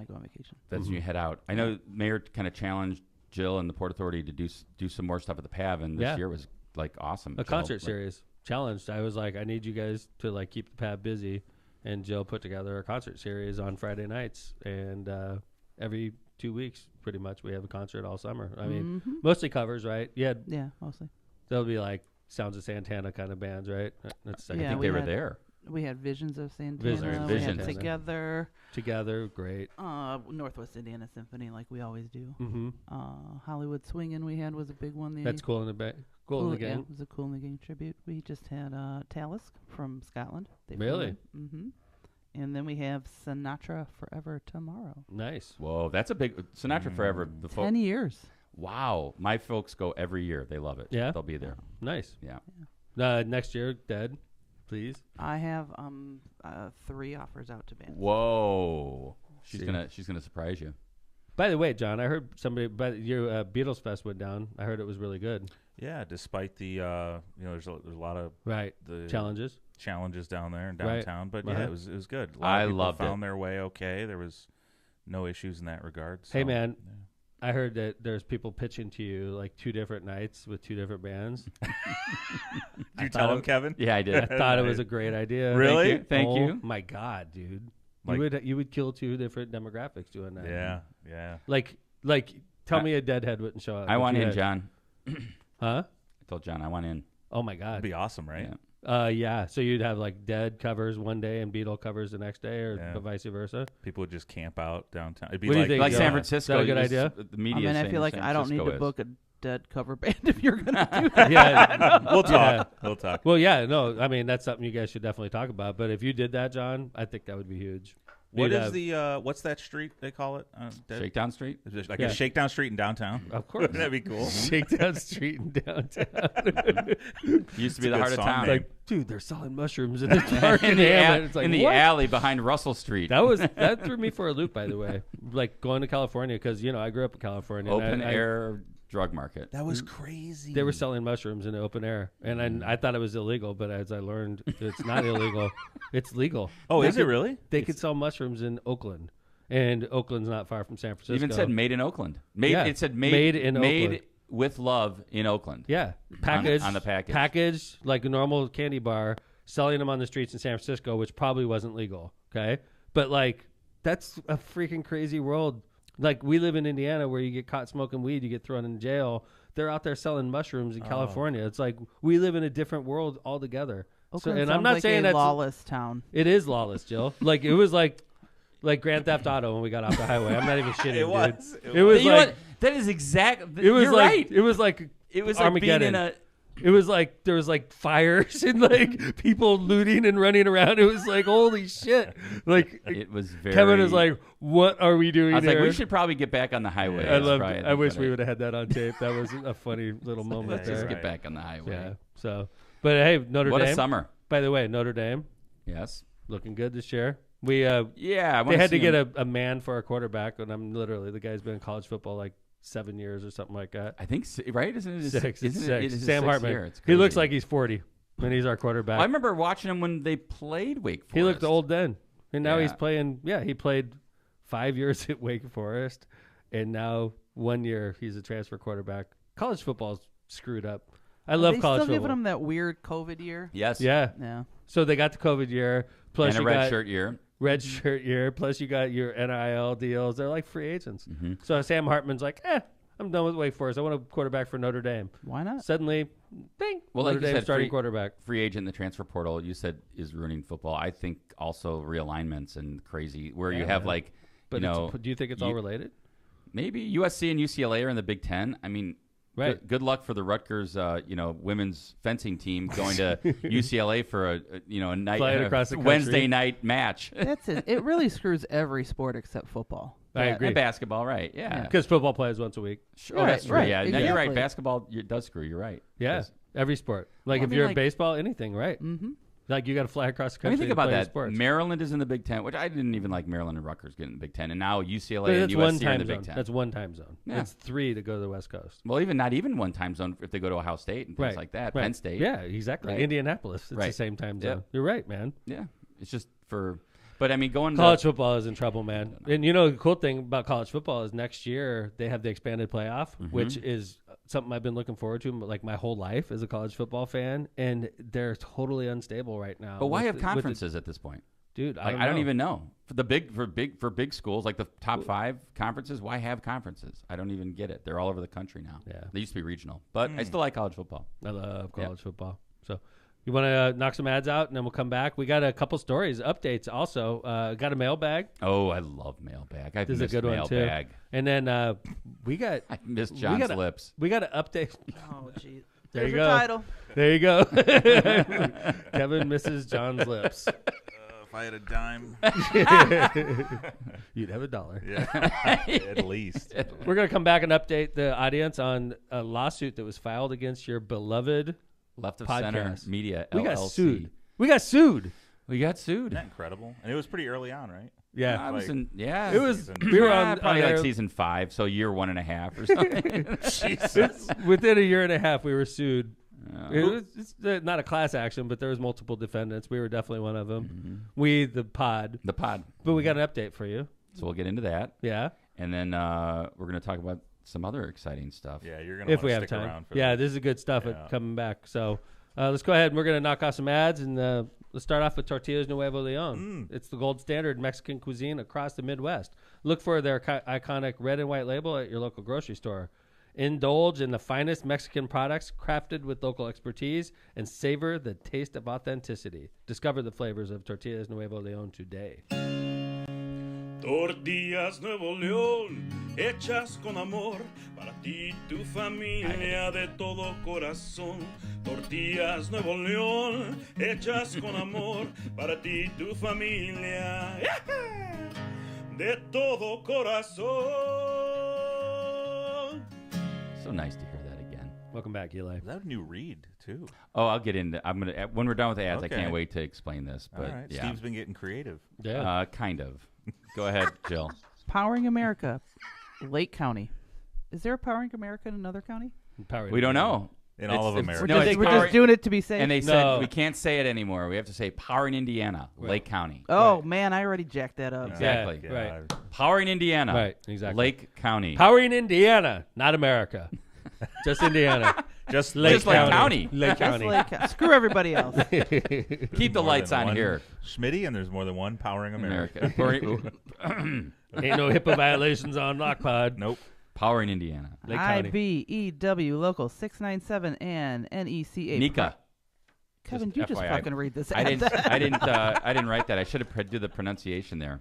go on vacation. That's when you head out. I know Mayor kind of challenged Jill and the Port Authority to do some more stuff at the PAV, and this Yeah. year was like awesome. A Jill. concert Like, series challenged. I was like, I need you guys to like keep the pad busy, and Jill put together a concert series on Friday nights, and every 2 weeks, pretty much, we have a concert all summer. I mean, Mhm. mostly covers, right? Yeah, Yeah, mostly. there'll be like Sounds of Santana kind of bands, right? That's I Yeah, think we they were had- there. We had Visions of Santana. Visions We of had Santana. Together. together, great. Northwest Indiana Symphony, like we always do. Mm-hmm. Hollywood Swingin' we had was a big one. That's cool in the cool in the Yeah, game. it was a Cool in the Gang tribute. We just had Talisk from Scotland. Really? Mm-hmm. And then we have Sinatra Forever Tomorrow. Nice. Whoa, that's a big Sinatra Forever. The 10 years. Wow, my folks go every year. They love it. Yeah? They'll be there. Nice. Yeah. Next year, Dead, please. I have 3 offers out to bands. Whoa, she's See. gonna surprise you. By the way, John, I heard but your Beatles Fest went down. I heard it was really good. Yeah, despite the there's a lot of Right. the Challenges. down there in Right. downtown, but Uh-huh. yeah, it was good. A lot I of people loved it. found their way okay. There was no issues in that regard. Hey, so, man. yeah. I heard that there's people pitching to you like 2 different nights with 2 different bands. Did you thought tell him, it- Kevin? Yeah, I I did. thought it was a great idea. Really? Thank Oh you. my God, dude. Like- you would kill 2 different demographics doing that. Yeah. Like tell me a Deadhead wouldn't show up. I if want you in, had- John. Huh? I told John I want in. Oh my God. That'd be awesome, right? Yeah. Yeah. So you'd have like Dead covers one day and Beatle covers the next day, or vice versa. People would just camp out downtown. It'd be What do you like, think, Like Joe? San Is Francisco. that a good you just- idea? The media I mean, is I saying feel like San I don't need Francisco to is. book a Dead cover band if you're going to do that. Yeah. we'll talk. Yeah. We'll talk. Well, yeah. No, I mean, that's something you guys should definitely talk about. But if you did that, John, I think that would be huge. What You'd is have- the what's that street they call it? Shakedown Street. Is it like Yeah. a shakedown street in downtown? Of course. That'd be cool. Shakedown Street in downtown. Used to be a the good heart of song town. name. Like, dude, they're selling mushrooms in the park in in the, Hammond. It's like, in the what? alley behind Russell Street. That threw me for a loop, by the way. Like going to California, because I grew up in California. and Open I- air drug market. That was crazy. They were selling mushrooms in the open air, and I thought it was illegal, but as I learned, it's not illegal. It's legal. Oh, They is it could- really? They could sell mushrooms in Oakland, and Oakland's not far from San Francisco. Even said made in Oakland. Yeah. It said Made in Oakland. with love in Oakland. Yeah, package on the package. package like a normal candy bar, selling them on the streets in San Francisco, which probably wasn't legal. Okay, but like that's a freaking crazy world. Like we live in Indiana, where you get caught smoking weed, you get thrown in jail. They're out there selling mushrooms in California. It's like we live in a different world altogether. Oakland and sounds I'm not like saying a that's lawless town. It is lawless, Jill. Like it was like Grand Theft Auto when we got off the highway. I'm not even shitting, It was. dude. It was You know like what? That is exact. it was You're like right. it was like It was like being Armageddon. in a. It was like there was like fires and like people looting and running around. It was like holy shit! Like It was very. Kevin is like, "What are we doing I was here?" like, we should probably get back on the highway. I That's loved. probably I wish better. we would have had that on tape. That was a funny little moment Let's just there. get back on the highway. Yeah. So, but hey, Notre What Dame. a summer. By the way, Notre Dame Yes. looking good this year. We Yeah. I they wanna had to see get him. a man for a quarterback, and I'm literally the guy's been in college football like 7 years or something like that. I think right, isn't it? Six. It's Isn't six. it is his Sam sixth Hartman. year. It's He looks crazy. like he's 40, and he's our quarterback. I remember watching him when they played Wake Forest. He looked old then, and now he's Yeah. playing. Yeah, he played 5 years at Wake Forest, and now 1 year he's a transfer quarterback. College football's screwed up. I love Are they college still football. giving them that weird COVID year? Yes. Yeah, Yeah. so they got the COVID year, plus And a you red got shirt year. red shirt year, plus you got your NIL deals. They're like free agents. Mm-hmm. So Sam Hartman's like, I'm done with Wake Forest. I want a quarterback for Notre Dame. Why not? Suddenly, ding, Well, like Notre you Dame said, starting quarterback. Free agent in the transfer portal, you said is ruining football. I think also realignments and crazy where you Yeah, have man. like, But you know, do you think it's all related? maybe USC and UCLA are in the Big Ten. I mean, Right. Good luck for the Rutgers, women's fencing team going to UCLA for a night Flying across the country. Wednesday night match. That's it. It really screws every sport except football. I That- agree. And basketball, right? Yeah. Because football plays once a week. Sure. Right, that's true. right, Yeah. Now you're right. exactly. Basketball does screw. You're right. Yeah, 'Cause- every sport. Like Well, I if mean, you're in like- baseball, anything, right? Mm-hmm. Like you got to fly across the I mean, country think to about play that. sports. Maryland is in the Big Ten, which I didn't even like Maryland and Rutgers getting in the Big Ten, and now UCLA But and that's USC one are in time the zone. Big Ten. That's one time zone. Yeah. It's 3 to go to the West Coast. Well, not even one time zone if they go to Ohio State and things Right. like that. Right. Penn State. Yeah, exactly. Right. Indianapolis. It's the Right. same time Yep. zone. You're right, man. Yeah. It's just for. But I mean, going College to football is in trouble, man. And the cool thing about college football is next year they have the expanded playoff, Mm-hmm. which is something I've been looking forward to like my whole life as a college football fan. And they're totally unstable right now. But why with have the- with the- conferences at this point? dude? Like, I don't even know. For the big schools like the top 5 conferences, why have conferences? I don't even get it. They're all over the country now. Yeah. They used to be regional, but I still like college football. I love college football. So you want to knock some ads out, and then we'll come back. We got a couple stories, updates also. Got a mailbag. Oh, I love mailbag. I've This is a missed good one too. mailbag. And then we got I missed John's lips. we got an update. Oh, geez. There There's you your go. title. There you go. Kevin misses John's lips. If I had a dime, You'd have $1. yeah, at least. We're going to come back and update the audience on a lawsuit that was filed against your beloved. Left of Podcast. Center Media We LLC. got sued. We got sued. We got sued. Isn't that incredible? And it was pretty early on, right? Yeah. I was Like- in, yeah. It was. Season- We were Yeah, on probably like air- season 5, so year 1.5 or something. Jesus. Within a year and a half, we were sued. Yeah. It's not a class action, but there was multiple defendants. We were definitely one of them. Mm-hmm. We, the pod. The pod. But we got an update for you. So we'll get into that, Yeah. and then we're going to talk about some other exciting stuff. Yeah, you're gonna If wanna we have stick time. around for Yeah, this. this is good stuff Yeah. coming back. So let's go ahead and we're going to knock off some ads. And let's start off with Tortillas Nuevo Leon. It's the gold standard Mexican cuisine across the Midwest. Look for their iconic red and white label at your local grocery store. Indulge in the finest Mexican products crafted with local expertise and savor the taste of authenticity. Discover the flavors of Tortillas Nuevo Leon today. Tortillas Nuevo León, hechas con amor, para ti y tu familia de todo corazón. Tortillas Nuevo León, hechas con amor, para ti y tu familia de todo corazón. So nice to hear that again. Welcome back, Eli. Is that a new read too? Oh, I'll get into. I'm gonna when we're done with the ads. Okay. I can't wait to explain this. But All right. yeah, Steve's been getting creative. Yeah. kind of. Go ahead, Jill. Powering America, Lake County. Is there a Powering America in another county? Power We don't know. In all of It's- America. No, it's We're Power- just doing it to be safe. And they No. said we can't say it anymore. We have to say Power in Indiana, Right. Lake County. oh, Right. man, I already jacked that up. Exactly. Yeah, right. Power in Indiana, Right, exactly. Lake County. Powering Indiana, not America. Just Indiana. Just Just Lake County. Lake Just County. Screw everybody else. Keep the lights on here, Schmitty, and there's more than one Powering America. America. Ain't no HIPAA violations on Lockpod. Nope. Power in Indiana. Lake County. IBEW Local 697 and NECA. Nika. Kevin, Just you just FYI. fucking read this. I ad. didn't. I didn't write that. I should have do the pronunciation there.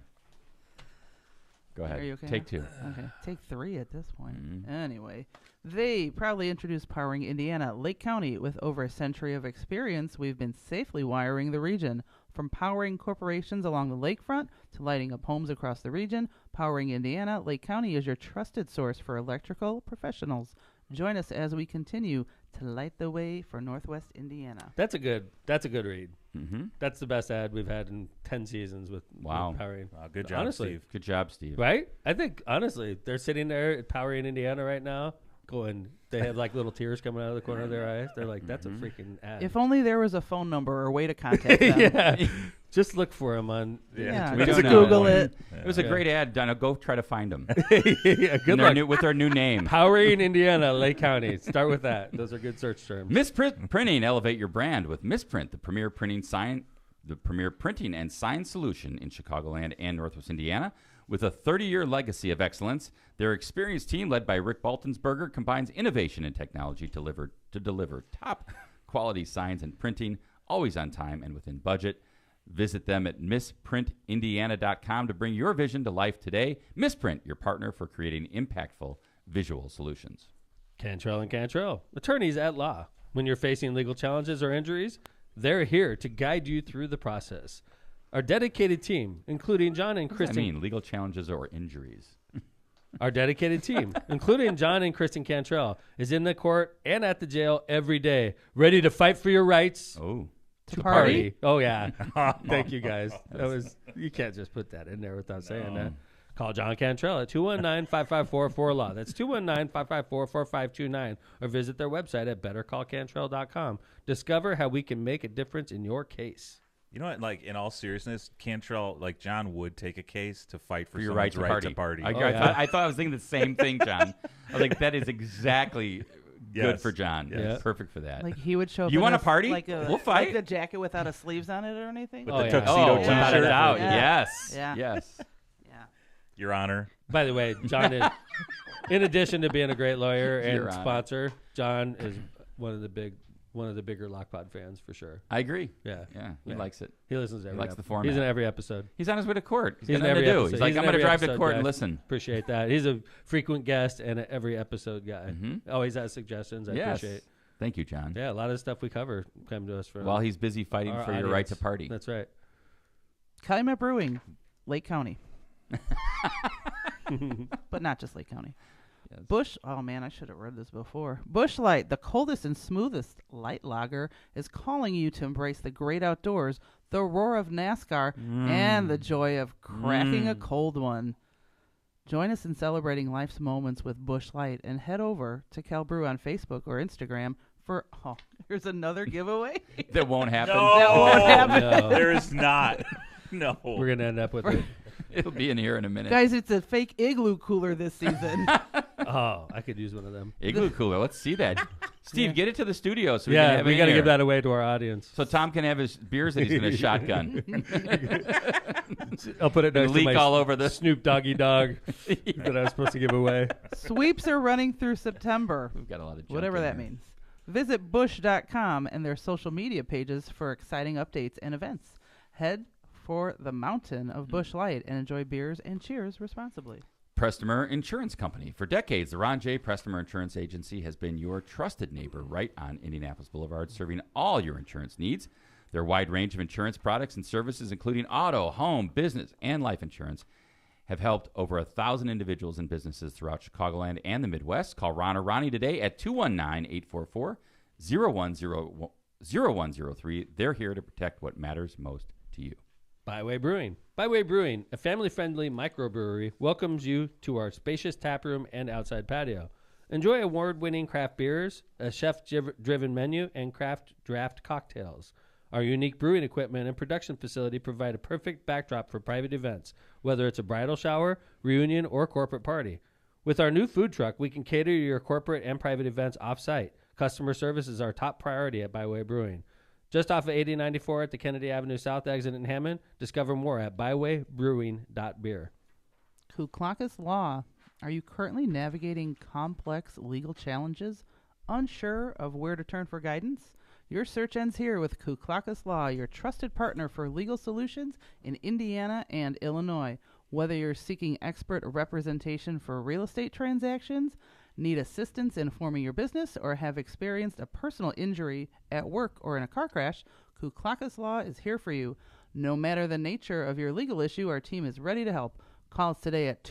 Go ahead. Are you okay Take now? two. Okay, take 3 at this point. Mhm. Anyway, they proudly introduced Powering Indiana, Lake County. With over a century of experience, we've been safely wiring the region. From powering corporations along the lakefront to lighting up homes across the region, Powering Indiana, Lake County is your trusted source for electrical professionals. Join us as we continue to light the way for Northwest Indiana. That's a good read. Mm-hmm. That's the best ad we've had in 10 seasons with Wow. Powering. Wow, good job, Honestly. Steve. Good job, Steve. Right? I think, honestly, they're sitting there at Powering Indiana right now going, they have like little tears coming out of the corner of their eyes. They're like, that's a freaking ad. If only there was a phone number or a way to contact them. yeah. Just look for them on. Yeah, We just don't know. Google it. It was a great ad, Donna. Go try to find them. yeah, good luck. With their new name. Powering Indiana, Lake County. Start with that. Those are good search terms. Misprint Printing. Elevate your brand with Misprint, the premier printing and sign solution in Chicagoland and Northwest Indiana. With a 30-year legacy of excellence, their experienced team, led by Rick Baltonsberger, combines innovation and technology to deliver top-quality signs and printing, always on time and within budget. Visit them at misprintindiana.com to bring your vision to life today. Misprint, your partner for creating impactful visual solutions. Cantrell and Cantrell, attorneys at law. When you're facing legal challenges or injuries, they're here to guide you through the process. Our dedicated team, including John and What does that Kristen. mean? Legal challenges or injuries? Our dedicated team, including John and Kristen Cantrell, is in the court and at the jail every day, ready to fight for your rights. Oh. To party. Oh yeah. Thank you guys. That was you can't just put that in there without saying that. Call John Cantrell at 219-554-4LAW. That's 219-554-4529. Or visit their website at bettercallcantrell.com. Discover how we can make a difference in your case. You know what? Like, in all seriousness, Cantrell, like John would take a case to fight for your someone's right to party. I, Oh, I yeah. thought I was thinking the same thing, John. I was like, that is exactly good Yes. for John. Yes. Yeah. Perfect for that. Like he would show up. You in want a a party? Like a, We'll fight. Like a jacket without a sleeves on it or anything. With Oh, the yeah. tuxedo yeah. t-shirt. Without a doubt. Yeah. Yes. Yeah. Yes. Yeah. Your Honor. By the way, John is, in addition to being a great lawyer Your and Honor. sponsor, John is one of the bigger Lockpod fans for sure. I agree. Yeah. Yeah. He Yeah. likes it. He listens to every likes the He's format. in every episode. He's on his way to court. He's He's got in nothing every to do. episode. He's like, He's I'm in going to every drive to episode, court and guys. listen. Appreciate that. He's a frequent guest and an every episode guy. Mhm. Always has suggestions. I Yes. appreciate. Thank you, John. Yeah, a lot of stuff we cover come to us from While he's busy fighting our for your right to audience. party. That's right. Calumet Brewing, Lake County. But not just Lake County. Yes. Bush, oh man, I should have read this before. Bush Light, the coldest and smoothest light lager, is calling you to embrace the great outdoors, the roar of NASCAR, and the joy of cracking a cold one. Join us in celebrating life's moments with Bush Light and head over to Cal Brew on Facebook or Instagram for, oh, here's another giveaway. That won't happen. That won't happen. No. There is not. No. We're gonna end up with it. It'll be in here in a minute. Guys, it's a fake igloo cooler this season. Oh, I could use one of them. Igloo cooler. Let's see that. Steve, Yeah. get it to the studio so we can Yeah, have we it got to in give here. that away to our audience. So Tom can have his beers that he's going to shotgun. I'll put it next to leak my all over the Snoop Doggy Dog that I was supposed to give away. Sweeps are running through September. We've got a lot of junk Whatever in that here. means. Visit Bush.com and their social media pages for exciting updates and events. Head for the mountain of Bush Light and enjoy beers and cheers responsibly. Prestmer Insurance Company. For decades, the Ron J. Prestmer Insurance Agency has been your trusted neighbor right on Indianapolis Boulevard, serving all your insurance needs. Their wide range of insurance products and services, including auto, home, business, and life insurance, have helped over 1,000 individuals and businesses throughout Chicagoland and the Midwest. Call Ron or Ronnie today at 219-844-0103. They're here to protect what matters most to you. Byway Brewing. Byway Brewing, a family-friendly microbrewery, welcomes you to our spacious taproom and outside patio. Enjoy award-winning craft beers, a chef-driven menu, and craft draft cocktails. Our unique brewing equipment and production facility provide a perfect backdrop for private events, whether it's a bridal shower, reunion, or corporate party. With our new food truck, we can cater to your corporate and private events off-site. Customer service is our top priority at Byway Brewing. Just off of 8094 at the Kennedy Avenue South exit in Hammond. Discover more at bywaybrewing.beer. Kuklakis Law. Are you currently navigating complex legal challenges? Unsure of where to turn for guidance? Your search ends here with Kuklakis Law, your trusted partner for legal solutions in Indiana and Illinois. Whether you're seeking expert representation for real estate transactions, need assistance in forming your business, or have experienced a personal injury at work or in a car crash, Kuklakis Law is here for you. No matter the nature of your legal issue, our team is ready to help. Call us today at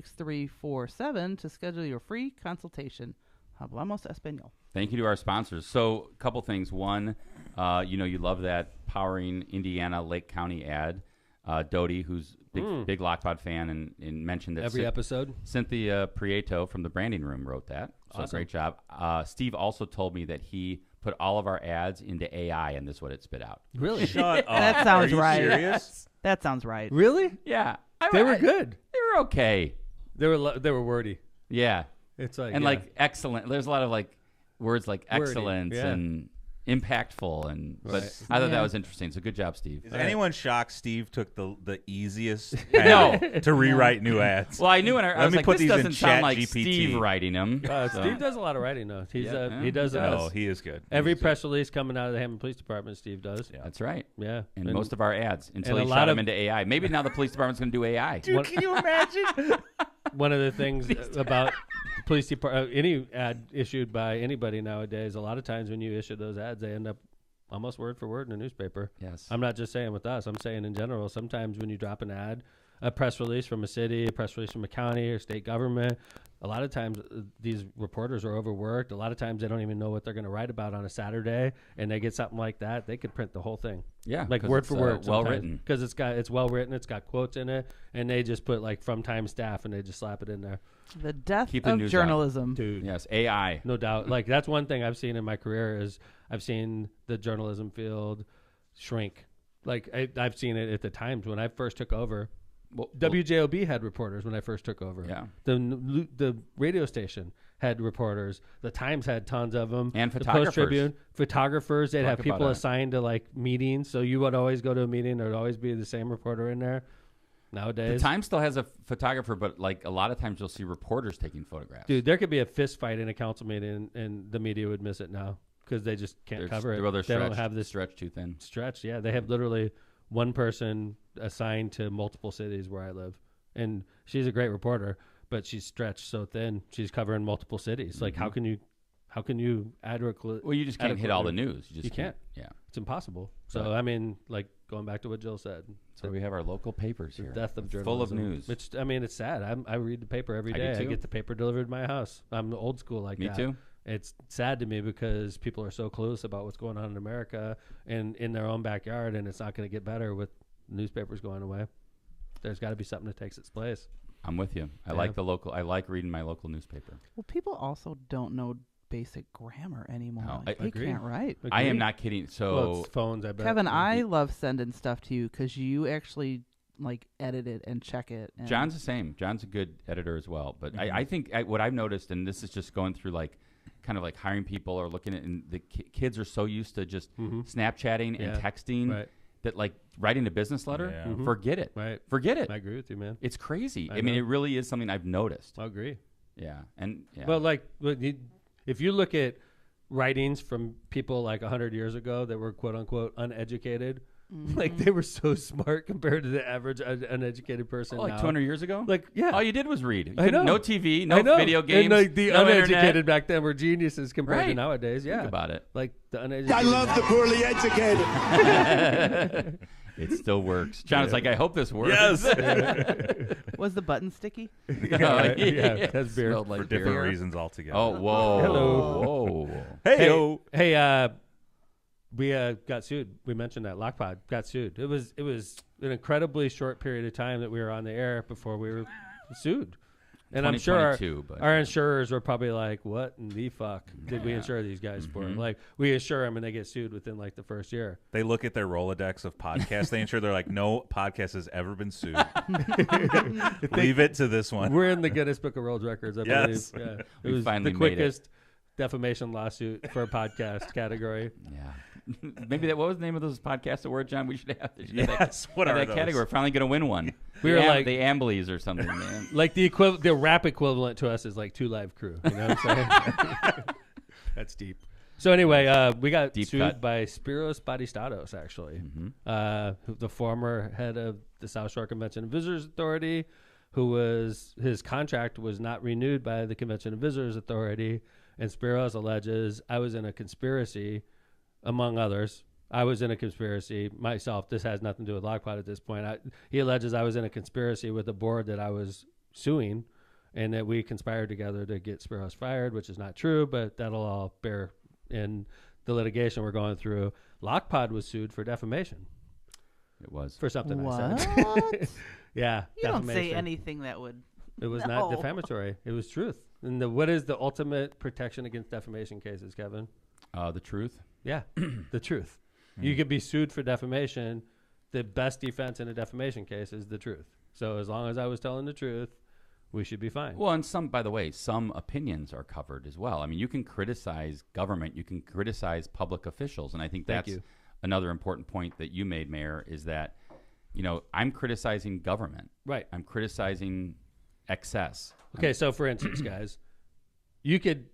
219-671-6347 to schedule your free consultation. Hablamos Español. Thank you to our sponsors. So, a couple things. One, you love that Powering Indiana Lake County ad. Dodie, who's big Lockpod fan, and mentioned that Every episode. Cynthia Prieto from the Branding Room wrote that. So Awesome. great job. Steve also told me that he put all of our ads into AI, and this is what it spit out. Really? Shut up. That sounds Are you right. serious? That sounds right. Really? Yeah. They were good. They were okay. They were wordy. Yeah. It's like And yeah. like excellent. There's a lot of like words like Wordy, excellence yeah. and impactful, and but Right. I thought that Yeah. was interesting. So good job, Steve. Is anyone shocked Steve took the easiest path to rewrite new ads? Well, I knew when I Let was me like, put this these in doesn't sound like ChatGPT. Steve writing them. So- Steve does a lot of writing though. He Yeah. does No, he is good. every He's good. press release coming out of the Hammond Police Department. Steve does. Yeah. That's right. Yeah. And most of our ads until and he a shot lot them of- into AI. Maybe now the police department's going to do AI. Dude, can you imagine? One of the things about the police department, any ad issued by anybody nowadays, a lot of times when you issue those ads, they end up almost word for word in a newspaper. Yes. I'm not just saying with us. I'm saying in general. Sometimes when you drop an ad, a press release from a city, a press release from a county or state government, a lot of times these reporters are overworked. A lot of times they don't even know what they're going to write about on a Saturday, and they get something like that. They could print the whole thing. Yeah, like 'cause word it's, for word, well written. because it's well written. It's got quotes in it, and they just put like from time staff, and they just slap it in there. The death Keep the of news journalism. Dude, Yes, AI. no doubt. Like that's one thing I've seen in my career is I've seen the journalism field shrink. Like I've seen it at the times when I first took over. Well, WJOB had reporters when I first took over. Yeah. The radio station had reporters. The Times had tons of them. And The photographers. Post-Tribune, photographers. They'd Talk have people about it. assigned to like meetings, so you would always go to a meeting. There'd always be the same reporter in there. The Nowadays, Times still has a photographer, but like a lot of times you'll see reporters taking photographs. dude, there could be a fist fight in a council meeting, and the media would miss it now because they just can't cover it. Well, they're They don't stretched, have this stretched too thin. stretch. Yeah, they have literally one person assigned to multiple cities where I live, and she's a great reporter, but she's stretched so thin. She's covering multiple cities. Like, how can you adequately? Well, you just can't hit all the adequately- news. You can't. Yeah. It's impossible. So Right. I mean, like going back to what Jill said, So we have our local papers the here. death of It's journalism. full of news. Which I mean, it's sad. I read the paper every I do day. I too. get the paper delivered to my house. I'm old school like Me that. too. It's sad to me because people are so clueless about what's going on in America and in their own backyard, and it's not going to get better with newspapers going away. There's got to be something that takes its place. I'm with you. I Yeah. like the local. I like reading my local newspaper. Well, people also don't know basic grammar anymore. No, Like, I they agree. can't write. I am Agreed? not kidding. Well, So it's phones, I bet. Kevin, I he- love sending stuff to you because you actually like edit it and check it. And John's the same. John's a good editor as well. But Mm-hmm. I think what I've noticed, and this is just going through like kind of like hiring people or looking at, and the kids are so used to just Snapchatting Yeah. and texting Right. that like writing a business letter, Yeah. forget it. Right. Forget it. I agree with you, man. It's crazy. I I mean, know. it really is something I've noticed. I agree. Yeah. And yeah. Well, like, if you look at writings from people like 100 years ago that were quote unquote uneducated, like they were so smart compared to the average uneducated person. like now. 200 years ago? Like, yeah. All you did was read. You I know. No TV, I no know. video games, And like the no uneducated internet. back then were geniuses compared to Right. nowadays. Yeah. Think about it. Like the uneducated. I love the poorly educated. It still works. John is like, I hope this works. Yes. Was the button sticky? Yeah, that's beer. Smelled like For different beer. reasons altogether. Oh, whoa. Hello. Whoa. Hey, we got sued. We mentioned that Lockpod got sued. It was an incredibly short period of time that we were on the air before we were sued. And I'm sure 2022, but- our insurers were probably like, "What in the fuck did we insure these guys for?" Like, we insure them and they get sued within like the first year. They look at their Rolodex of podcasts they insure. They're like, no podcast has ever been sued. Leave it to this one. We're in the Guinness Book of World Records, I Yes. believe. Yeah. It We was finally the made it. quickest defamation lawsuit for a podcast category. Yeah. Maybe what was the name of those podcast awards, John? We should have, Yes, what have are that those? category. We're finally going to win one. We were like- the Amblies or something, man. Like the rap equivalent to us is like 2 Live Crew. You know what I'm saying? That's deep. So anyway, we got Deep sued cut. by Spiros Batistatos, actually, the former head of the South Shore Convention and Visitors Authority, his contract was not renewed by the Convention and Visitors Authority, and Spiros alleges I was in a conspiracy, among others. I was in a conspiracy myself. This has nothing to do with Lockpod at this point. He alleges I was in a conspiracy with the board that I was suing, and that we conspired together to get Spiros fired, which is not true, but that'll all bear in the litigation we're going through. Lockpod was sued for defamation It was. for something I said. What? Yeah, You don't say defamation. anything that would. It was No. not defamatory. It was truth. And what is the ultimate protection against defamation cases, Kevin? The truth. Yeah, the truth. You could be sued for defamation. The best defense in a defamation case is the truth. So as long as I was telling the truth, we should be fine. Well, and by the way, some opinions are covered as well. I mean, you can criticize government, you can criticize public officials, and I think Thank that's you. another important point that you made, Mayor, is that, I'm criticizing government. Right. I'm criticizing excess. Okay, so for instance, guys, you could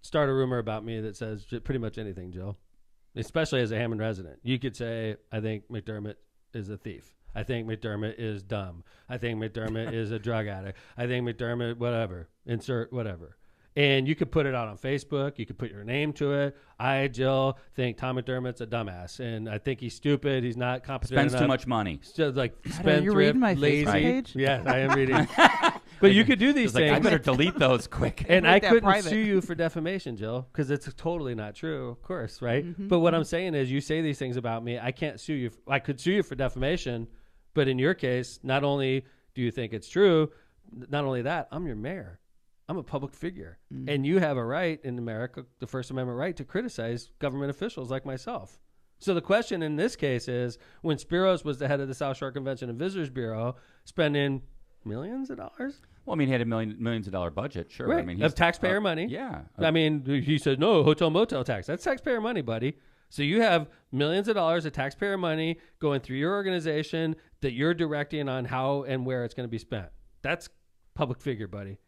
start a rumor about me that says pretty much anything, Jill, especially as a Hammond resident. You could say, I think McDermott is a thief. I think McDermott is dumb. I think McDermott is a drug addict. I think McDermott, whatever, insert whatever. And you could put it out on Facebook. You could put your name to it. I, Jill, think Tom McDermott's a dumbass. And I think he's stupid. He's not competent Spends enough. too much money. Just like are you spendthrift, reading my lazy. Facebook page? Yeah, I am reading. But you could do these It's like, I things. better delete those quick. And Make I that couldn't private. sue you for defamation, Jill, because it's totally not true, of course, right? Mm-hmm. But what I'm saying is, you say these things about me. I can't sue you. I could sue you for defamation, but in your case, not only do you think it's true, not only that, I'm your mayor. I'm a public figure, and you have a right in America, the First Amendment right, to criticize government officials like myself. So the question in this case is, when Spiros was the head of the South Shore Convention and Visitors Bureau, spending millions of dollars. Well, I mean, he had a millions of dollar budget, sure. Right. I mean, Of taxpayer money. Yeah. I mean, he said, no, hotel motel tax. That's taxpayer money, buddy. So you have millions of dollars of taxpayer money going through your organization that you're directing on how and where it's going to be spent. That's public figure, buddy.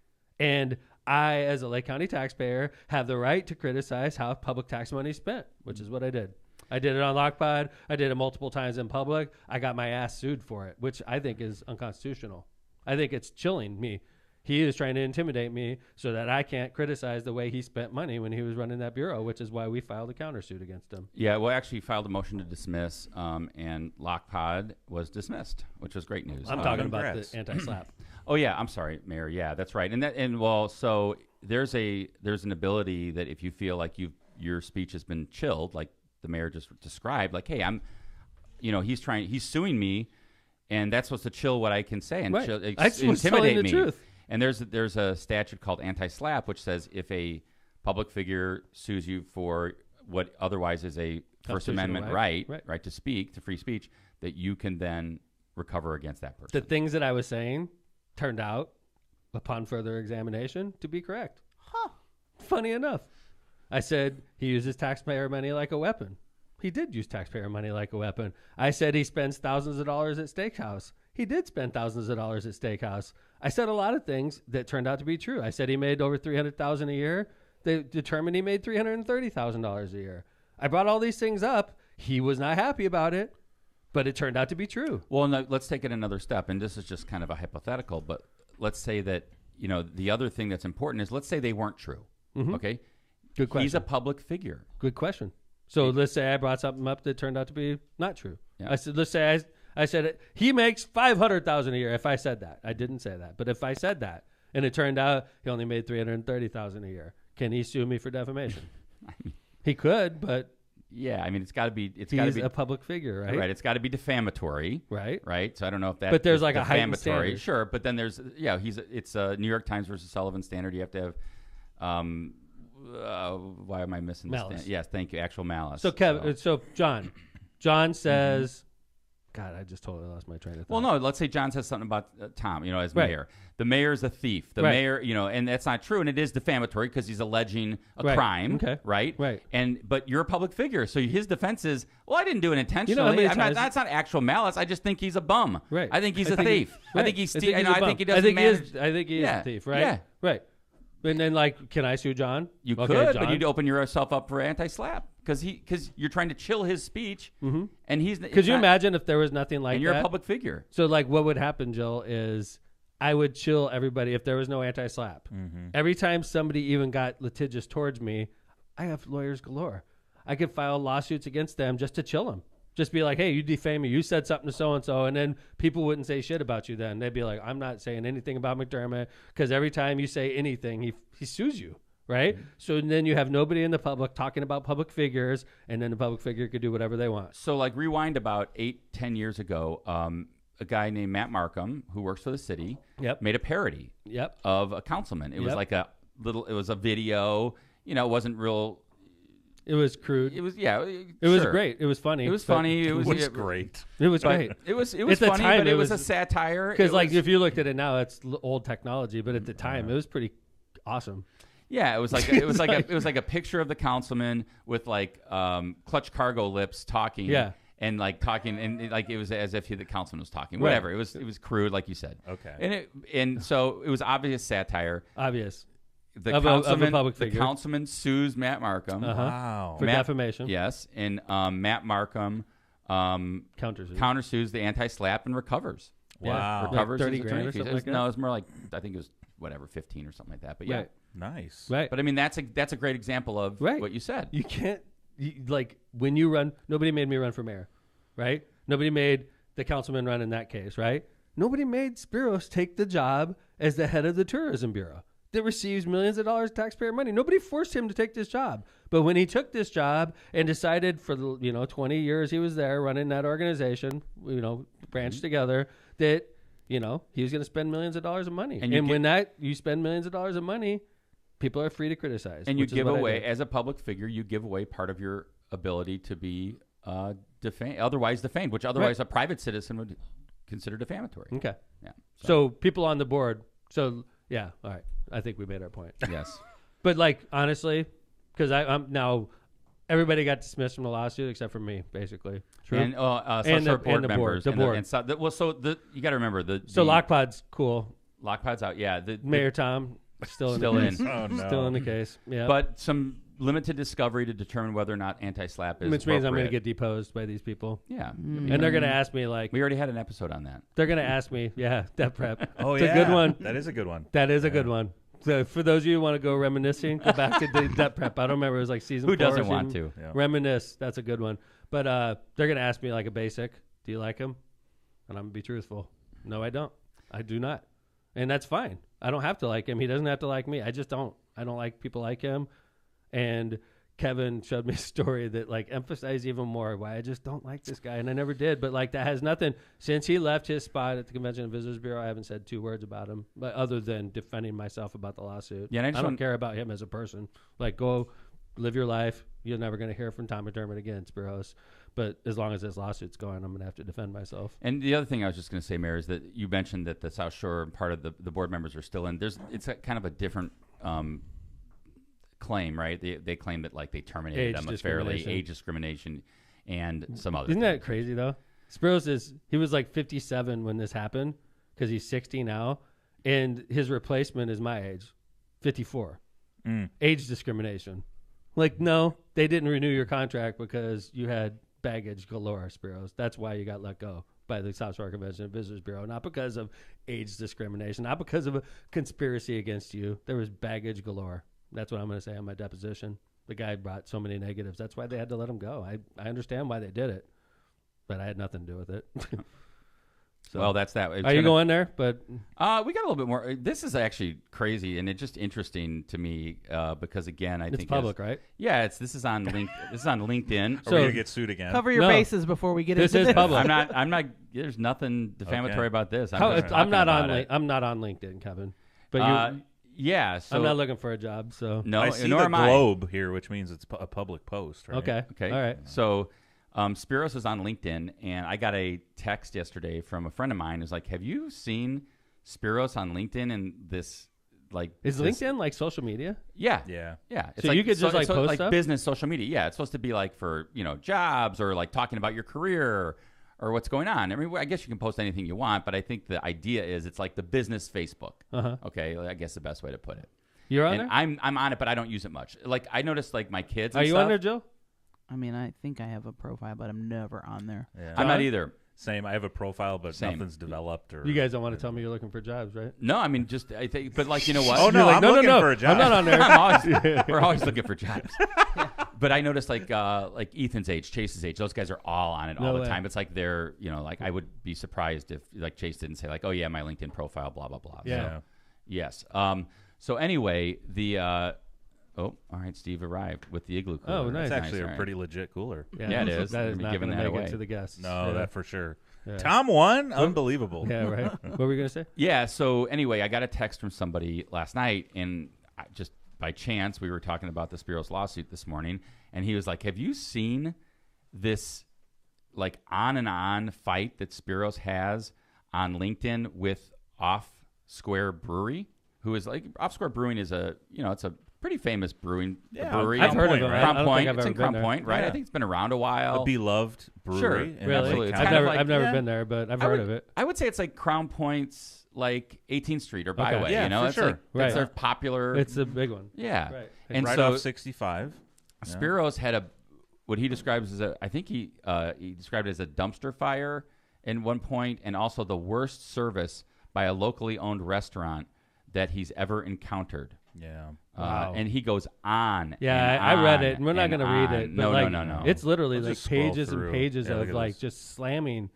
And I, as a Lake County taxpayer, have the right to criticize how public tax money is spent, which is what I did. I did it on Lockpod. I did it multiple times in public. I got my ass sued for it, which I think is unconstitutional. I think it's chilling me. He is trying to intimidate me so that I can't criticize the way he spent money when he was running that bureau, which is why we filed a countersuit against him. Yeah, well, actually filed a motion to dismiss, and Lockpod was dismissed, which was great news. I'm talking about congrats. the anti-slap. Oh yeah, I'm sorry, Mayor. Yeah, that's right. So there's an ability that if you feel like your speech has been chilled, like the mayor just described, like, hey, he's suing me, and that's supposed to chill what I can say and Right. chill, I was telling intimidate the me. truth. And there's a statute called anti-slap, which says if a public figure sues you for what otherwise is a First Constitutional Amendment right to speak, to free speech, that you can then recover against that person. The things that I was saying turned out, upon further examination, to be correct. Huh. Funny enough. I said he uses taxpayer money like a weapon. He did use taxpayer money like a weapon. I said he spends thousands of dollars at Steakhouse. He did spend thousands of dollars at Steakhouse. I said a lot of things that turned out to be true. I said he made over $300,000 a year. They determined he made $330,000 a year. I brought all these things up. He was not happy about it, but it turned out to be true. Well, no, let's take it another step, and this is just kind of a hypothetical, but let's say that, the other thing that's important is, let's say they weren't true. Okay? Good question. He's a public figure. Good question. So let's say I brought something up that turned out to be not true. Yeah. I said, let's say I said it, he makes $500,000 a year. If I said that, I didn't say that, but if I said that, and it turned out he only made $330,000 a year, can he sue me for defamation? He could, but yeah, I mean, it's got to be. He's a public figure, right? Right. It's got to be defamatory, right? Right. So I don't know if that. But there's like a heightened defamatory, standard. sure. But then there's it's a New York Times versus Sullivan standard. You have to have. Why am I missing this? Malice. Yes, thank you. Actual malice. So Kevin, so John says, God, I just totally lost my train of thought. Well, no. Let's say John says something about Tom. As Right. mayor. The mayor's a thief. The Right. mayor, and that's not true, and it is defamatory because he's alleging a Right. crime. Okay. Right. Right. But you're a public figure, so his defense is, well, I didn't do it intentionally. You know how many I'm not, times- that's not actual malice. I just think he's a bum. Right. I think he's a think thief. right. I think he's I stealing. think he's a I bum. think he doesn't manage. I think he is Yeah. a thief, right? Yeah. Right. And then, can I sue John? You Okay, could, John. but you'd open yourself up for anti-slap because you're trying to chill his speech, and he's. Could you imagine if there was nothing like And you're that? a public figure. So, what would happen, Jill, is I would chill everybody if there was no anti-slap. Every time somebody even got litigious towards me, I have lawyers galore. I could file lawsuits against them just to chill them. Just be like, hey, you defame me. You said something to so-and-so. And then people wouldn't say shit about you then. They'd be like, I'm not saying anything about McDermott because every time you say anything, he sues you, right? So then you have nobody in the public talking about public figures, and then the public figure could do whatever they want. So, rewind about 8-10 years ago, a guy named Matt Markham, who works for the city, made a parody of a councilman. It was like it was a video. It wasn't real. It was crude. It was It was great. It was funny. It was funny. It was great. It was great. It was At the funny, time, but it was a satire. Because if you looked at it now, it's old technology, but at the time, it was pretty awesome. Yeah, it was like it was like a picture of the councilman with clutch cargo lips talking. Yeah. And talking, and it was as if the councilman was talking. Right. Whatever. It was crude, like you said. Okay. And so it was obvious satire. Obvious. The Of a public the figure. councilman sues Matt Markham. Wow. For defamation. Yes, and Matt Markham countersues the anti-slap and recovers. Wow. Recovers Like 30 his grand or attorney fees. something like that? No, it was more I think it was 15 or something like that. But yeah, Right. Nice. Right. but I mean that's a great example of Right. what you said. You can't, when you run, nobody made me run for mayor, right? Nobody made the councilman run in that case, right? Nobody made Spiros take the job as the head of the tourism bureau that receives millions of dollars of taxpayer money. Nobody forced him to take this job. But when he took this job and decided for the 20 years he was there running that organization, branched together, that he was going to spend millions of dollars of money. And when you spend millions of dollars of money, people are free to criticize. And you which is give what I away, do. as a public figure, you give away part of your ability to be otherwise defamed, which otherwise a private citizen would consider defamatory. Okay. Yeah. So people on the board. So yeah. All right. I think we made our point. Yes. But honestly, because I'm now, everybody got dismissed from the lawsuit except for me, basically. True. And the board board. members. The board. You got to remember So Lockpod's cool. Lockpod's out. Yeah. Mayor Tom still in. Still the in. case. Oh, no. Still in the case. Yeah. But some limited discovery to determine whether or not anti-slap is which means I'm going to appropriate. get deposed by these people, Yeah. and they're going to ask me We already had an episode on that. they're going to ask me, debt prep. Oh, it's yeah. a good one. That is a good one. That is a good one. So for those of you who want to go reminiscing, go back to the debt prep. I don't remember. It was like season Who 4 doesn't or want season- to? Yeah. Reminisce. That's a good one. But they're going to ask me a basic. Do you like him? And I'm going to be truthful. No, I don't. I do not. And that's fine. I don't have to like him. He doesn't have to like me. I just don't. I don't like people like him. And Kevin showed me a story that emphasized even more why I just don't like this guy. And I never did. But that has nothing. Since he left his spot at the Convention and Visitors Bureau, I haven't said 2 words about him, but other than defending myself about the lawsuit. Yeah, and I don't care about him as a person. Go live your life. You're never going to hear from Tom McDermott again, Spiros. But as long as this lawsuit's going, I'm going to have to defend myself. And the other thing I was just going to say, Mayor, is that you mentioned that the South Shore and part of the board members are still in. It's kind of a different claim, right? They claim that they terminated them unfairly, age discrimination. and some other. Isn't things. that crazy though? Spiros he was like 57 when this happened because he's 60 now, and his replacement is my age, 54. Age discrimination. Like, no, they didn't renew your contract because you had baggage galore, Spiros. That's why you got let go by the South Shore Convention and Visitors Bureau, not because of age discrimination, not because of a conspiracy against you. There was baggage galore. That's what I'm going to say on my deposition. The guy brought so many negatives. That's why they had to let him go. I understand why they did it, but I had nothing to do with it. So, well, that's that. Are you going there? But we got a little bit more. This is actually crazy, and it's just interesting to me because again, I think it's public, right? Yeah, this is on this is on LinkedIn. Are we gonna get sued again? Cover your bases before we get this into is this. public. I'm not. There's nothing defamatory about this. I'm not on LinkedIn, Kevin. But yeah, so I'm not looking for a job. So no, I see nor the am I. globe here, which means it's a public post, right? Okay. All right. So Spiros is on LinkedIn, and I got a text yesterday from a friend of mine who's like, "Have you seen Spiros on LinkedIn?" And this, like, is LinkedIn like social media? Yeah. It's So you could just post like stuff? business social media. Yeah, it's supposed to be like for jobs or like talking about your career or what's going on. I mean, I guess you can post anything you want, but I think the idea is it's like the business Facebook. Okay, I guess the best way to put it. You're on and there? I'm on it, but I don't use it much. Like I noticed, like my kids. Are and you stuff, on there, Jill? I mean, I think I have a profile, but I'm never on there. Yeah. I'm not either. Same. I have a profile, but nothing's developed. Or you guys don't want to tell me you're looking for jobs, right? No, I mean just I think, but like you know what? Oh no, like, I'm no, looking no. for a job. I'm not on there. We're always looking for jobs. But I noticed like Ethan's age, Chase's age, those guys are all on it all the time. It's like they're like I would be surprised if like Chase didn't say like, oh yeah, my LinkedIn profile, blah blah blah. Yeah. So, yes. So anyway, the oh, all right, Steve arrived with the igloo cooler. Oh, nice. It's actually all a right. pretty legit cooler. Yeah, it is. That is I'm not giving going to that make away. it to the guests. No, that for sure. Yeah. Tom won? Unbelievable. Yeah, right. What were you going to say? Yeah. So anyway, I got a text from somebody last night, and just by chance, we were talking about the Spiros lawsuit this morning, and he was like, "Have you seen this like on and on fight that Spiros has on LinkedIn with Off Square Brewery, who is like Off Square Brewing is it's a pretty famous brewery. I've heard of it. Crown I don't Point. think I've It's ever in Crown been Point, right? Yeah. I think it's been around a while. A beloved brewery. Sure. in Really? Lake It's I've kind County. of never, like- I've never yeah. been there, but I've heard of it. I would say it's like Crown Point's like 18th Street or Byway. Yeah, you know, for it's sure. like Right. it's their popular. It's a big one. yeah, Right. and right so off 65. Spiros had what he describes as I think he described it as a dumpster fire in one point, and also the worst service by a locally owned restaurant that he's ever encountered. Yeah. Wow. And he goes on. Yeah, and I read on it, and we're not and going to read on. it. But No, like, no. It's literally Let's like just scroll pages and through. pages Yeah, look of at like this. just slamming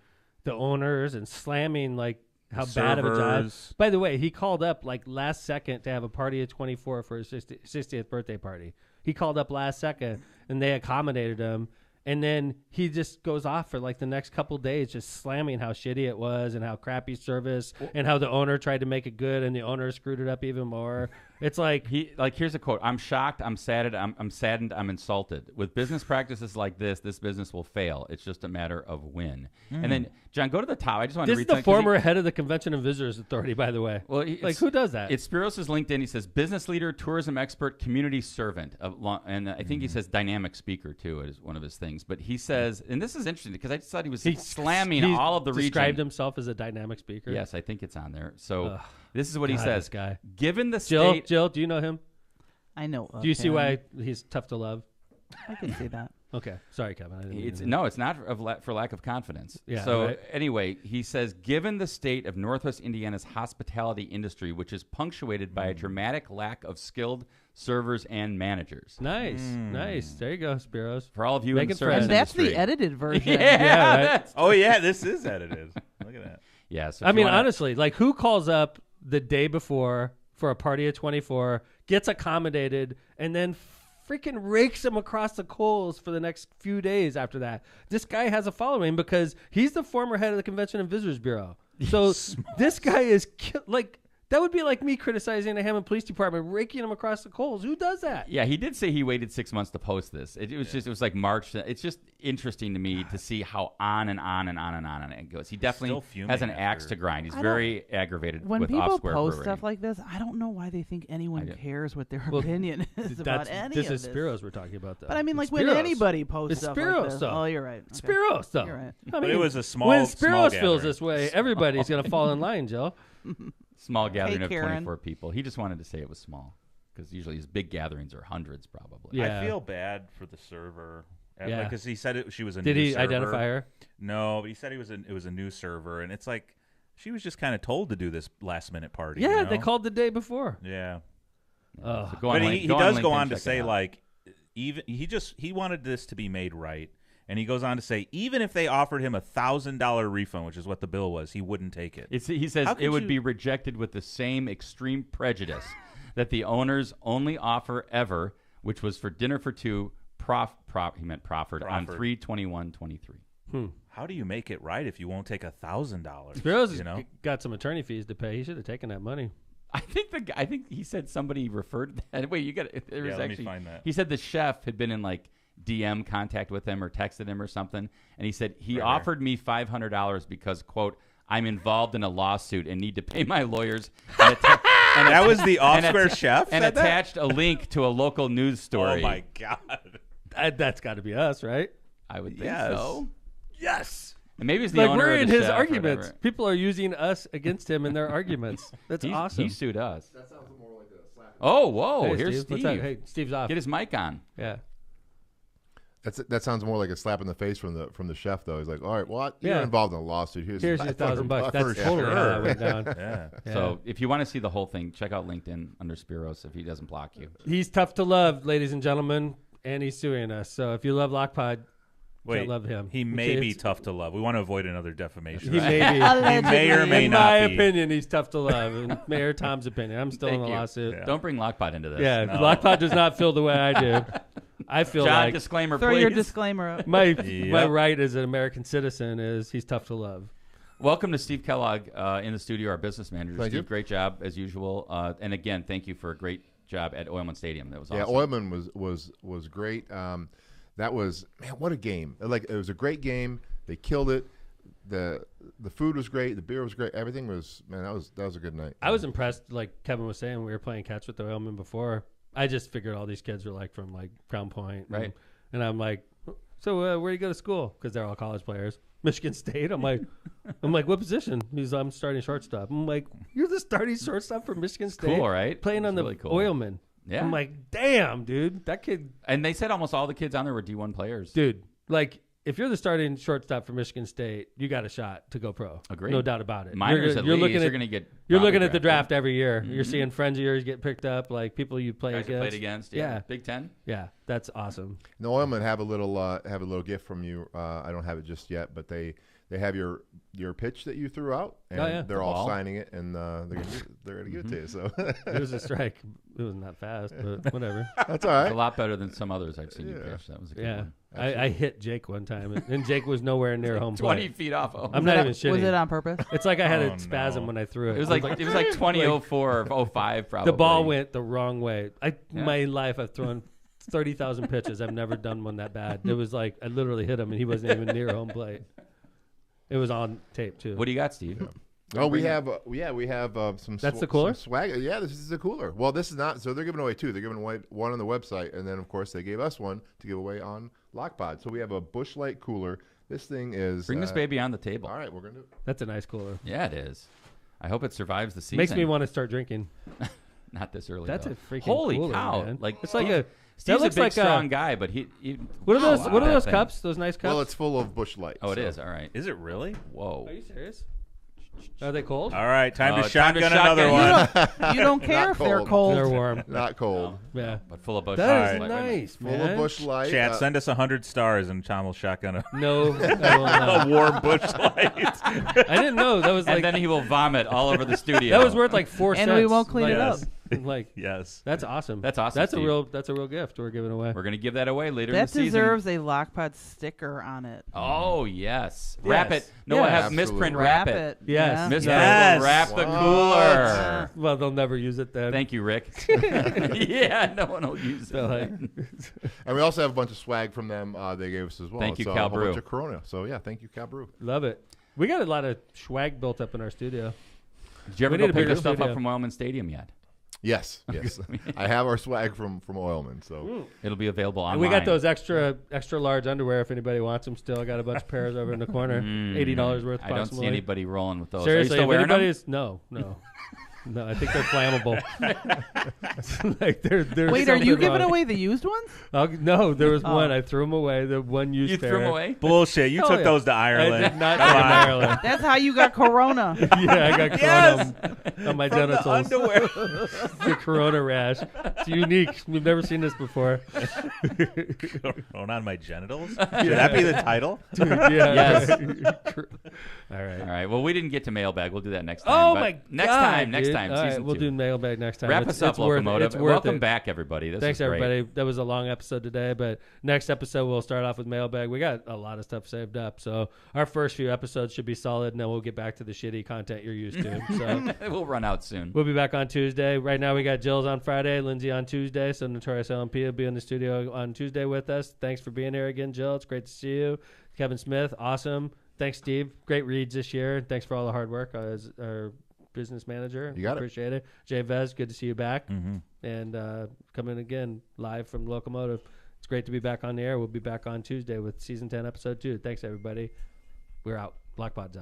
the owners and slamming like how bad of a job. Servers. By the way, he called up like last second to have a party at 24 for his 60th birthday party. He called up last second, and they accommodated him. And then he just goes off for like the next couple days, just slamming how shitty it was and how crappy service and how the owner tried to make it good and the owner screwed it up even more. It's like here's a quote: "I'm shocked. I'm saddened. I'm saddened. I'm insulted. With business practices like this business will fail. It's just a matter of when." And then John, go to the top. I just want to this read is the something 'cause former head of the Convention and Visitors Authority, by the way. Well, like who does that? It's Spiros' LinkedIn. He says business leader, tourism expert, community servant, and I think he says dynamic speaker too is one of his things. But he says, and this is interesting because I just thought he was slamming he all of the described region. himself as a dynamic speaker. Yes, I think it's on there. So Ugh. this is what he God, says. this guy. Given the state, Jill, do you know him? I know. Do you see him. why he's tough to love? I can see that. Okay, sorry, Kevin. I didn't mean It's to- no, it's not for lack of confidence. Yeah, So right. anyway, he says, given the state of Northwest Indiana's hospitality industry, which is punctuated by a dramatic lack of skilled servers and managers. Nice. There you go, Spiros. For all of you in the Making service friends. And that's industry. the edited version. Yeah, right. that's- Oh, yeah, this is edited. Look at that. yeah. So I if you mean, wanna- honestly, like who calls up the day before for a party at 24, gets accommodated, and then freaking rakes him across the coals for the next few days after that? This guy has a following because he's the former head of the Convention and Visitors Bureau. So this guy is like That would be like me criticizing the Hammond Police Department, raking them across the coals. Who does that? Yeah, he did say he waited 6 months to post this. It was like March. It's just interesting to me to see how on and on and on and on it goes. He definitely has an axe to grind. He's very aggravated when with people off-square post brewery. stuff like this, I don't know why they think anyone cares what their opinion is about any this of is this. Spiros we're talking about, though. But I mean, like It's when Spiros. anybody posts It's stuff Spiros like this. stuff. Oh, you're right. Okay. Spiros stuff. You're right. I But mean, it was a small when small Spiros feels gathering. this way, everybody's going to fall in line, Joe. Small gathering of Karen. 24 people. He just wanted to say it was small because usually his big gatherings are hundreds, probably. Yeah. I feel bad for the server. Yeah. Because he said she was a Did new he server. identify her? No, but he said it was a new server, and it's like she was just kind of told to do this last minute party. Yeah, you know? they called the day before. Yeah, Oh. So go on but link- he go does on go LinkedIn, on to check it say out. like even he wanted this to be made right, and he goes on to say even if they offered him $1,000 refund, which is what the bill was, he wouldn't take it. He says How could it would you- be rejected with the same extreme prejudice that the owners only offer ever, which was for dinner for two. He meant proffered on Proffered. 3/21/23. How do you make it right if you won't take $1,000? Spiros has You know, got some attorney fees to pay. He should have taken that money. I think he said somebody referred to that. Wait, you got it. There was let me actually find that. He said the chef had been in like DM contact with him or texted him or something, and he said he Right offered me $500 because quote I'm involved in a lawsuit and need to pay my lawyers. And that was the and off-square atta- chef and said that? attached a link to a local news story. Oh my god! That's got to be us, right? I would think Yes. so. Yes. And maybe it's the Like owner we're of in the his chef or arguments. whatever. People are using us against him in their arguments. That's awesome. He sued us. That sounds more like a slap. Oh, whoa! Hey, Here's Steve. Steve. What's up? Hey, Steve's off. Get his mic on. Yeah. That sounds more like a slap in the face from the chef, though. He's like, all right, well, you're Yeah. involved in a lawsuit. Here's your $1,000. $500 That's for totally how that went down. Yeah. Yeah. So if you want to see the whole thing, check out LinkedIn under Spiros if he doesn't block you. He's tough to love, ladies and gentlemen, and he's suing us. So if you love Lockpod, Wait, love him. He may be It's- tough to love. We want to avoid another defamation. He may be. He may or may in not my be. opinion, he's tough to love. In Mayor Tom's opinion, I'm still in Thank the you. lawsuit. Yeah. Don't bring Lockpod into this. Yeah, No. Lockpod does not feel the way I do. I feel John, like disclaimer, Throw please. your disclaimer up. my Yep. right as an American citizen is he's tough to love. Welcome to Steve Kellogg in the studio, our business manager. Thank Steve, you. great job as usual. And again, thank you for a great job at Oilman Stadium. That was Yeah, awesome. Oilman was great. That was, man, what a game! Like, it was a great game. They killed it. The food was great. The beer was great. Everything was, man. That was a good night. I was impressed, like Kevin was saying, we were playing catch with the Oilmen before. I just figured all these kids were like from like Crown Point, Right. And I'm like, so where do you go to school? Because they're all college players. Michigan State. I'm like, what position? He's, I'm starting shortstop. I'm like, you're the starting shortstop for Michigan State. Cool, right? Playing It's on the really cool. Oilmen. Yeah. I'm like, damn, dude, that kid, And they said almost all the kids on there were D1 players. dude, like. If you're the starting shortstop for Michigan State, you got a shot to go pro. Agreed. No doubt about it. Minors at least, looking you're at, going to get You're probably looking at the drafted. draft every year. You're seeing friends of yours get picked up, like people you play Guys you against. played against. Yeah. Big Ten. Yeah, that's awesome. The Oilmen have a little gift from you. I don't have it just yet, but they have your pitch that you threw out, and Oh, yeah. they're The all ball. signing it, and they're gonna give it to you. So It was a strike. It wasn't that fast, but whatever. that's all It's a right. lot better than some others I've seen you Yeah. pitch. That was a good Yeah, one. I hit Jake one time, and Jake was nowhere near home 20 plate. feet off. Oh. I'm not even Was shitting. it on purpose? It's like I had Oh, a spasm no. when I threw it. It was like 2004 or 05 probably. the ball went the wrong way. My life, I've thrown 30,000 pitches. I've never done one that bad. It was like I literally hit him, and he wasn't even near home plate. It was on tape too. What do you got, Steve? Oh, we have some. That's the cooler? Some swag. Yeah, this is the cooler. Well, this is not. So they're giving away two. They're giving away one on the website, and then of course they gave us one to give away on Lockpod. So we have a Busch Light cooler. This thing is. Bring this baby on the table. All right, we're gonna do it. That's a nice cooler. Yeah, it is. I hope it survives the season. Makes me want to start drinking. Not this early. That's though. a freaking holy cooler, cow! man. Like It's like Steve- a. Steve's looks a big, like strong guy, but he What are those? Wow, What are that those thing. cups? Those nice cups? Well, it's full of Busch Light. Oh, it so- is. All right. Is it really? Whoa. Are you serious? Are they cold? All right, time Oh, to time to shotgun another shotgun. one. You don't care Not if they're cold. cold. They're warm. Not cold. Yeah. But full of Busch. That is Light. nice, Full man. of Busch Light. Chat, send us 100 stars, and Tom will shotgun a No, I will not. warm Busch Light. I didn't know that was like And then he will vomit all over the studio. that was worth like 4 And cents. we won't clean it Like, up. I'm like, Yes. that's awesome. That's awesome, That's Steve. a real gift we're giving away. We're going to give that away later in That the season. deserves a Lockpod sticker on it. Oh, yes. Wrap it. No, Yeah, I have absolutely. misprint wrap it. Yes. Yeah. Misprint Yes. will wrap the What? cooler. Well, they'll never use it then. Thank you, Rick. Yeah, no one will use it. So, like, And we also have a bunch of swag from them they gave us as well. Thank you, so Cal a whole Brew. bunch of Corona. So, yeah, thank you, Cal Brew. love it. We got a lot of swag built up in our studio. Did you ever We go need a pick bigger your stuff studio. up from Wildman Stadium yet? Yes, yes. I have our swag from Oilman. So It'll be available online. And we got those extra large underwear if anybody wants them still. I got a bunch of pairs over in the corner. $80 worth I don't see approximately. anybody rolling with those. Seriously, Are you if still wearing them? anybody's no. No, I think they're flammable. Like there's Wait, are you something giving wrong. away the used ones? No, there was Oh. one. I threw them away. The one used You pair. threw them away? Bullshit. You Oh, took yeah. those to I Ireland. did not Come take them on. to Ireland. That's how you got Corona. Yeah, I got Yes. corona on my From the genitals. underwear. The corona rash. It's unique. We've never seen this before. Corona on my genitals? Should that be the title? Dude, yeah. Yes. All right. All right. Well, we didn't get to mailbag. We'll do that next time. Oh but my next God, time. Next dude. time. All right, Season we'll 2. do mailbag next time. Wrap us up, it's worth Locomotive. It. It's worth Welcome it. back, everybody. This Thanks, is great. everybody. That was a long episode today, but next episode we'll start off with mailbag. We got a lot of stuff saved up, so our first few episodes should be solid, and then we'll get back to the shitty content you're used to. So We'll run out soon. we'll be back on Tuesday. Right now we got Jill's on Friday, Lindsay on Tuesday, so Notorious LMP will be in the studio on Tuesday with us. Thanks for being here again, Jill. It's great to see you. Kevin Smith, awesome. Thanks, Steve. Great reads this year. Thanks for all the hard work as our business manager. You got it. Appreciate it. Jay Vez, good to see you back. Mm-hmm. And coming again live from Locomotive. It's great to be back on the air. We'll be back on Tuesday with season 10, episode 2. Thanks, everybody. We're out. Lockpod's out.